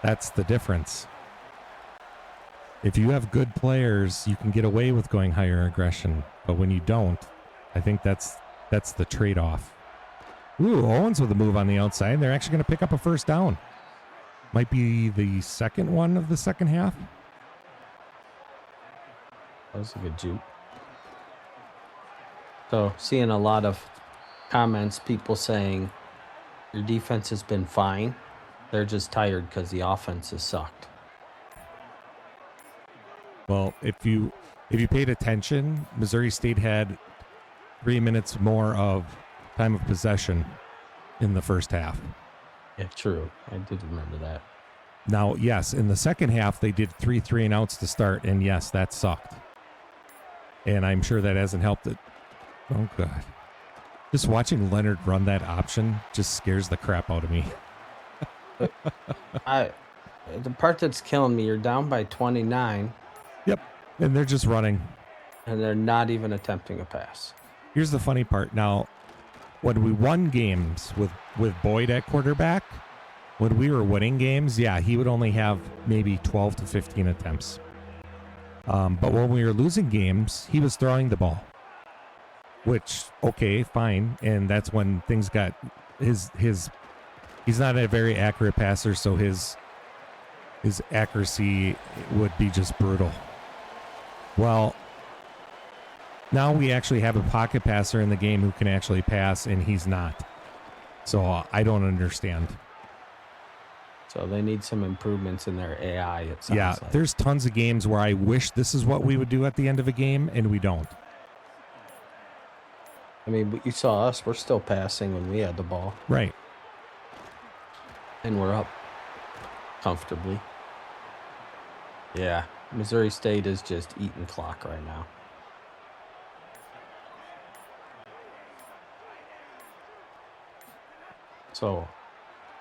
That's the difference. If you have good players, you can get away with going higher aggression, but when you don't, I think that's the trade-off. Ooh, Owens with a move on the outside. They're actually going to pick up a first down. Might be the second one of the second half. That was a good juke. So, seeing a lot of comments, people saying your defense has been fine. They're just tired because the offense has sucked. Well, if you paid attention, Missouri State had 3 minutes more of time of possession in the first half. Yeah, true. I did remember that. Now, yes, in the second half, they did 3 and outs to start, and yes, that sucked. And I'm sure that hasn't helped it. Oh, God. Just watching Leonard run that option just scares the crap out of me. The part that's killing me, you're down by 29. Yep, and they're just running. And they're not even attempting a pass. Here's the funny part. Now, when we won games with Boyd at quarterback, when we were winning games, yeah, he would only have maybe 12 to 15 attempts. But when we were losing games, he was throwing the ball. Which, okay, fine. And that's when things got his He's not a very accurate passer, so his accuracy would be just brutal. Well, now we actually have a pocket passer in the game who can actually pass, and he's not. So I don't understand. So they need some improvements in their AI, it sounds like. There's tons of games where I wish this is what we would do at the end of a game, and we don't. I mean, you saw us. We're still passing when we had the ball. Right. And we're up comfortably. Yeah, Missouri State is just eating clock right now. So,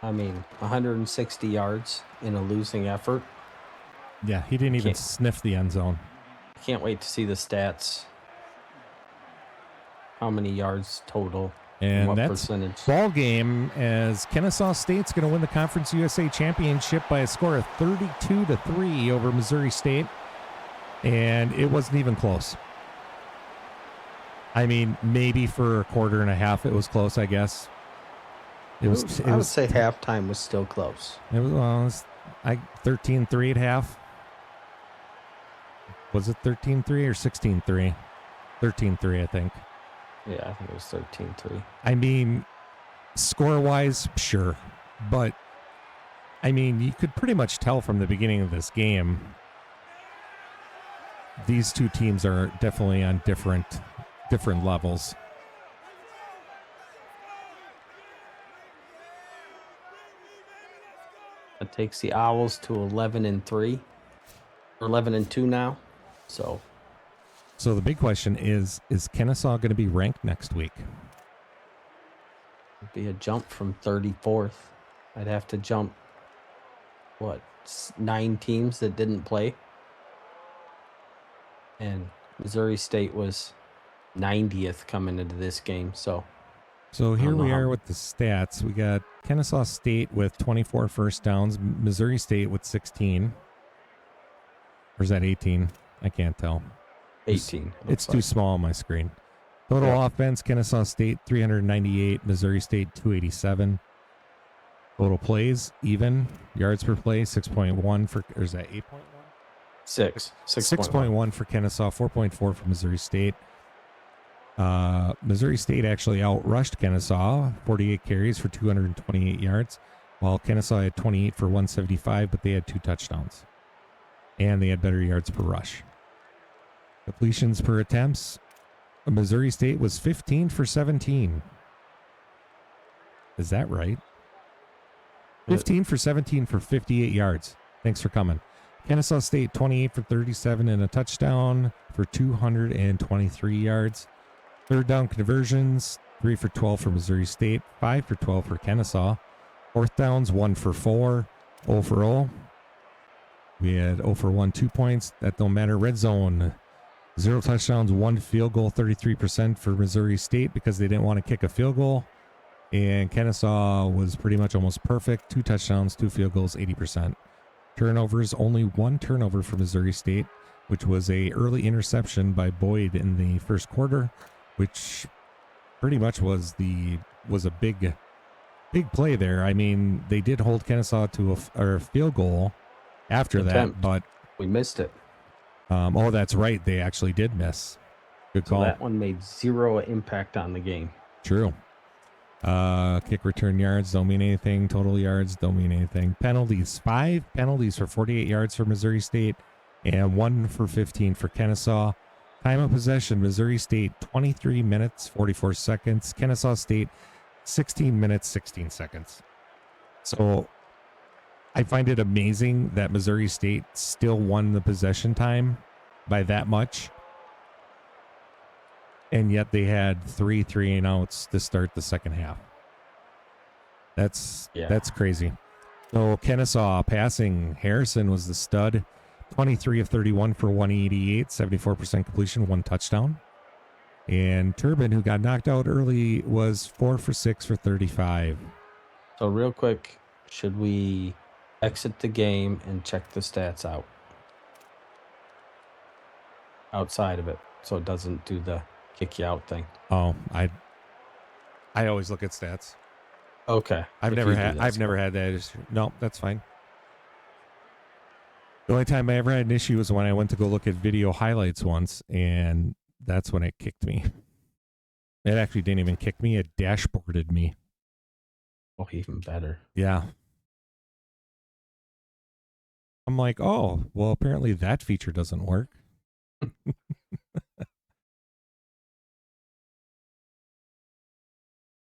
I mean, 160 yards in a losing effort. Yeah, he didn't even sniff the end zone. Can't wait to see the stats. How many yards total? And what that's percentage? Ball game, as Kennesaw State's going to win the Conference USA Championship by a score of 32-3 over Missouri State. And it wasn't even close. I mean, maybe for a quarter and a half it was close, I guess. I would say halftime was still close. It was 13-3 at half. Was it 13-3 or 16-3? 13-3, I think. Yeah, I think it was 13-3. I mean, score-wise, sure. But, I mean, you could pretty much tell from the beginning of this game, these two teams are definitely on different levels. It takes the Owls to 11-3, or 11-2 now. So the big question is Kennesaw going to be ranked next week? It'd be a jump from 34th. I'd have to jump, 9 teams that didn't play. And Missouri State was 90th coming into this game. So here we are with the stats. We got Kennesaw State with 24 first downs, Missouri State with 16. Or is that 18? I can't tell. 18. It's too small on my screen. Total offense, Kennesaw State 398, Missouri State 287. Total plays, even. Yards per play, 6.1 for, or is that 8.1? 6.1 for Kennesaw, 4.4 for Missouri State. Missouri State actually outrushed Kennesaw, 48 carries for 228 yards, while Kennesaw had 28 for 175, but they had 2 touchdowns. And they had better yards per rush. Completions per attempts, Missouri State was 15 for 17. Is that right? 15 for 17 for 58 yards. Thanks for coming. Kennesaw State 28 for 37 and a touchdown for 223 yards. Third down conversions, 3 for 12 for Missouri State, 5 for 12 for Kennesaw. Fourth downs, 1 for 4, 0 for 0. We had 0 for 1, 2 points. That don't matter. Red zone, 0 touchdowns, 1 field goal, 33% for Missouri State because they didn't want to kick a field goal. And Kennesaw was pretty much almost perfect. 2 touchdowns, 2 field goals, 80%. Turnovers, only 1 turnover for Missouri State, which was a early interception by Boyd in the first quarter, which pretty much was a big play there. I mean, they did hold Kennesaw to a field goal after that, but we missed it. Oh, that's right. They actually did miss. Good call. So that one made 0 impact on the game. True. Kick return yards don't mean anything. Total yards don't mean anything. Penalties, 5 penalties for 48 yards for Missouri State and 1 for 15 for Kennesaw. Time of possession, Missouri State 23 minutes, 44 seconds. Kennesaw State 16 minutes, 16 seconds. So I find it amazing that Missouri State still won the possession time by that much. And yet they had 3 and outs to start the second half. That's crazy. So Kennesaw passing, Harrison was the stud. 23 of 31 for 188, 74% completion, 1 touchdown. And Turbin, who got knocked out early, was 4 for 6 for 35. So real quick, should we exit the game and check the stats out? Outside of it, so it doesn't do the kick you out thing. Oh, I always look at stats. Okay. I've If never you do, had that's that issue. No, that's fine. The only time I ever had an issue was when I went to go look at video highlights once, and that's when it kicked me. It actually didn't even kick me; it dashboarded me. Oh, even better. Yeah. I'm like, oh, well, apparently that feature doesn't work.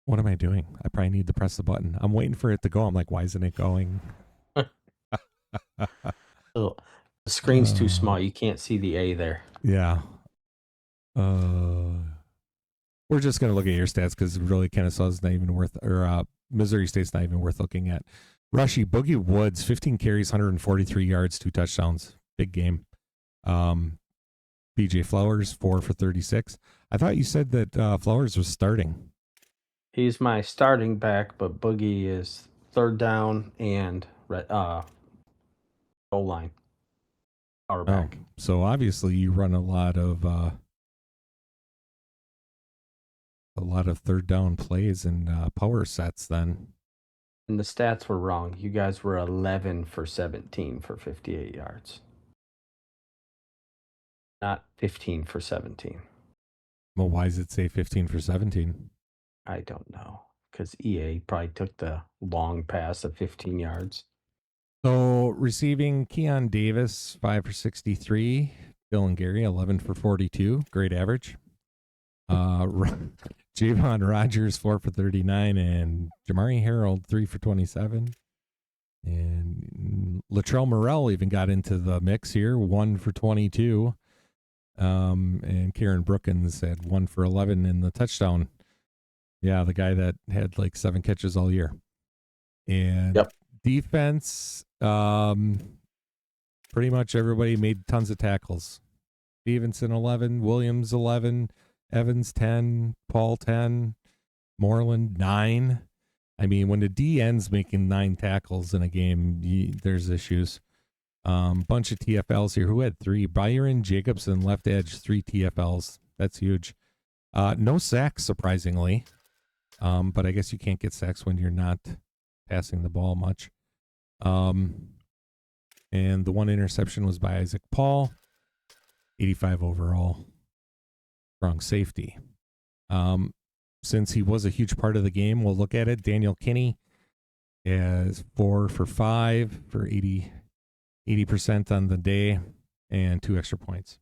What am I doing? I probably need to press the button. I'm waiting for it to go. I'm like, why isn't it going? Oh, the screen's too small. You can't see the A there. Yeah. We're just going to look at your stats because really Kennesaw's not even worth, or Missouri State's not even worth looking at. Rushy, Boogie Woods, 15 carries, 143 yards, 2 touchdowns. Big game. BJ Flowers, 4 for 36. I thought you said that Flowers was starting. He's my starting back, but Boogie is third down and goal line. Power back. So obviously you run a lot of third down plays and power sets then. And the stats were wrong. You guys were 11 for 17 for 58 yards. Not 15 for 17. Well, why does it say 15 for 17? I don't know. Because EA probably took the long pass of 15 yards. So receiving Keon Davis, 5 for 63. Dylan Gary, 11 for 42. Great average. Javon Rogers, 4 for 39. And Jamari Harold, 3 for 27. And Latrell Morrell even got into the mix here, 1 for 22. And Karen Brookins had 1 for 11 in the touchdown. Yeah, the guy that had like 7 catches all year. And defense, pretty much everybody made tons of tackles. Stevenson 11, Williams 11, Evans 10, Paul 10, Moreland 9. I mean, when the DN's making 9 tackles in a game, there's issues. Bunch of TFLs here. Who had 3? Byron Jacobson, left edge, 3 TFLs. That's huge. No sacks, surprisingly. But I guess you can't get sacks when you're not passing the ball much. And the 1 interception was by Isaac Paul. 85 overall. Strong safety. Since he was a huge part of the game, we'll look at it. Daniel Kinney is 4 for 5 for 80% on the day and 2 extra points.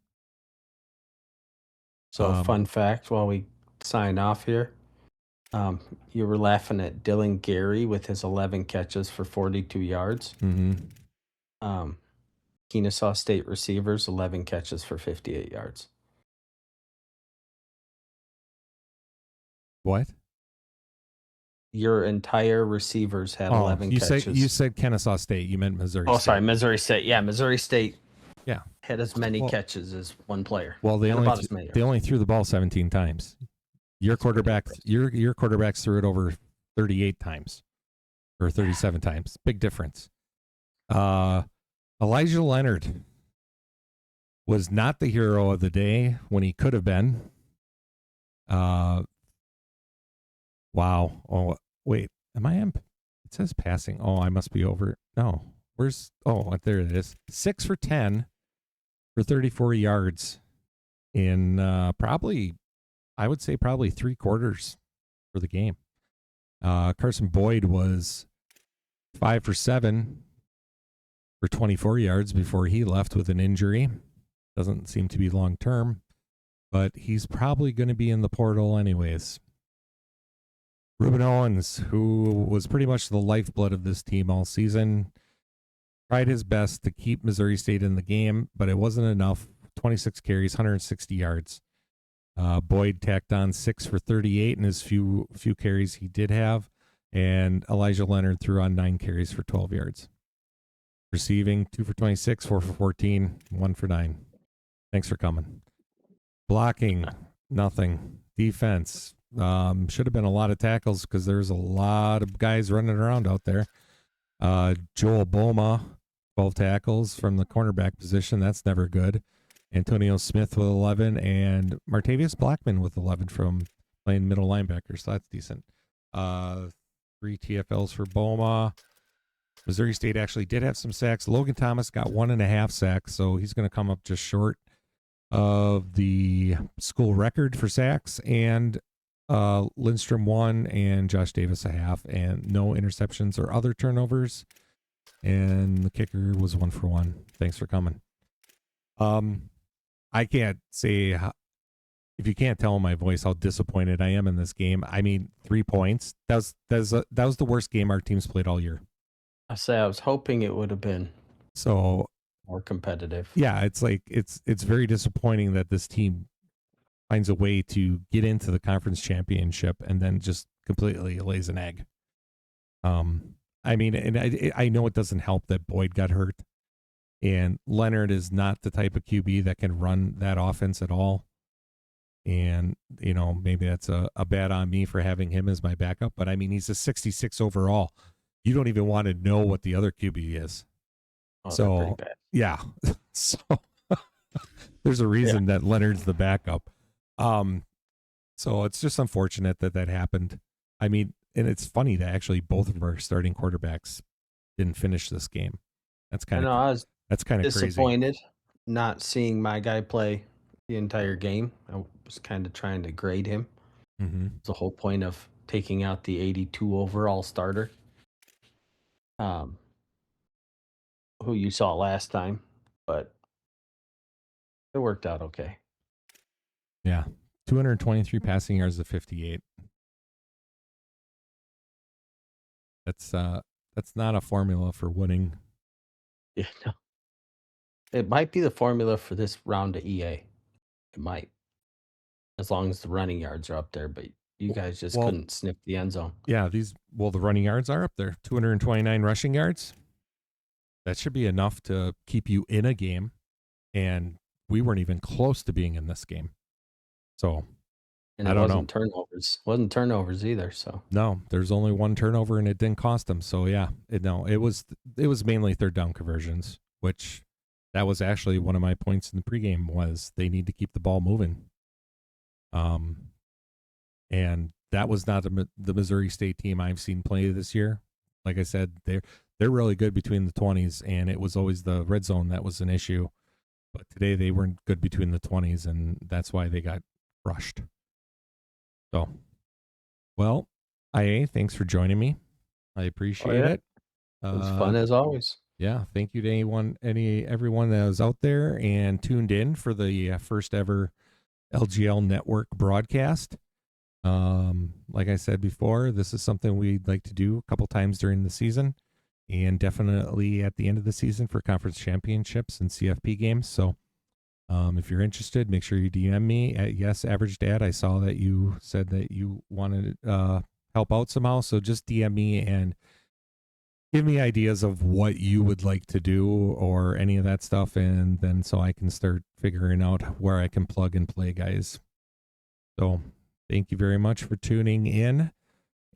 So fun fact while we sign off here. You were laughing at Dylan Gary with his 11 catches for 42 yards. Mm-hmm. Kennesaw State receivers, 11 catches for 58 yards. What? Your entire receivers had 11 catches. You said Kennesaw State. You meant Missouri State. Oh, sorry, Missouri State. Yeah, Missouri State. Yeah, had as many catches as one player. Well, they only threw the ball 17 times. Your quarterbacks threw it over 38 times or 37 times. Big difference. Elijah Leonard was not the hero of the day when he could have been. Wow. Oh, wait. Am I in? It says passing. Oh, I must be over. No. Where's? Oh, there it is. 6 for 10 for 34 yards in I would say probably 3 quarters for the game. Carson Boyd was 5 for 7 for 24 yards before he left with an injury. Doesn't seem to be long term, but he's probably going to be in the portal anyways. Ruben Owens, who was pretty much the lifeblood of this team all season, tried his best to keep Missouri State in the game, but it wasn't enough. 26 carries, 160 yards. Boyd tacked on 6 for 38 in his few carries he did have, and Elijah Leonard threw on 9 carries for 12 yards. Receiving 2 for 26, 4 for 14, 1 for 9. Thanks for coming. Blocking, nothing. Defense, should have been a lot of tackles because there's a lot of guys running around out there. Joel Boma, 12 tackles from the cornerback position. That's never good. Antonio Smith with 11 and Martavius Blackman with 11 from playing middle linebacker. So that's decent. 3 TFLs for Boma. Missouri State actually did have some sacks. Logan Thomas got 1.5 sacks, so he's going to come up just short of the school record for sacks. And Lindstrom 1 and Josh Davis a half, and no interceptions or other turnovers. And the kicker was 1 for 1. Thanks for coming. I can't say if you can't tell in my voice how disappointed I am in this game. I mean, 3 points. That was the worst game our team's played all year. I was hoping it would have been so more competitive. Yeah, it's like it's very disappointing that this team finds a way to get into the conference championship and then just completely lays an egg. I mean, and I know it doesn't help that Boyd got hurt, and Leonard is not the type of QB that can run that offense at all. And, you know, maybe that's a bad on me for having him as my backup. But, I mean, he's a 66 overall. You don't even want to know what the other QB is. Oh, so, yeah. So, there's a reason that Leonard's the backup. So, it's just unfortunate that happened. I mean, and it's funny that actually both of our starting quarterbacks didn't finish this game. That's kind of disappointed not seeing my guy play the entire game. I was kind of trying to grade him. Mm-hmm. It's the whole point of taking out the 82 overall starter, who you saw last time, but it worked out okay. Yeah, 223 passing yards to 58. That's not a formula for winning. Yeah, no. It might be the formula for this round of EA. It might, as long as the running yards are up there. But you guys just couldn't sniff the end zone. Yeah, the running yards are up there. 229 rushing yards. That should be enough to keep you in a game, and we weren't even close to being in this game. So, and it wasn't turnovers. Wasn't turnovers either. So no, there's only 1 turnover, and it didn't cost them. So yeah, it was mainly third down conversions, which that was actually one of my points in the pregame was they need to keep the ball moving. And that was not the Missouri State team I've seen play this year. Like I said, they're really good between the 20s, and it was always the red zone that was an issue. But today they weren't good between the 20s, and that's why they got crushed. So, well, IA, thanks for joining me. I appreciate it. It was fun as always. Yeah, thank you to everyone that was out there and tuned in for the first ever LGL Network broadcast. Like I said before, this is something we'd like to do a couple times during the season, and definitely at the end of the season for conference championships and CFP games. So, if you're interested, make sure you DM me at YesAverageDad. I saw that you said that you wanted to help out somehow, so just DM me and give me ideas of what you would like to do or any of that stuff, and then so I can start figuring out where I can plug and play, guys. So thank you very much for tuning in.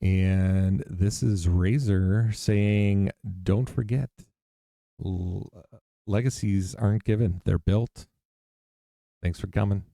And this is Razor saying, don't forget, legacies aren't given, they're built. Thanks for coming.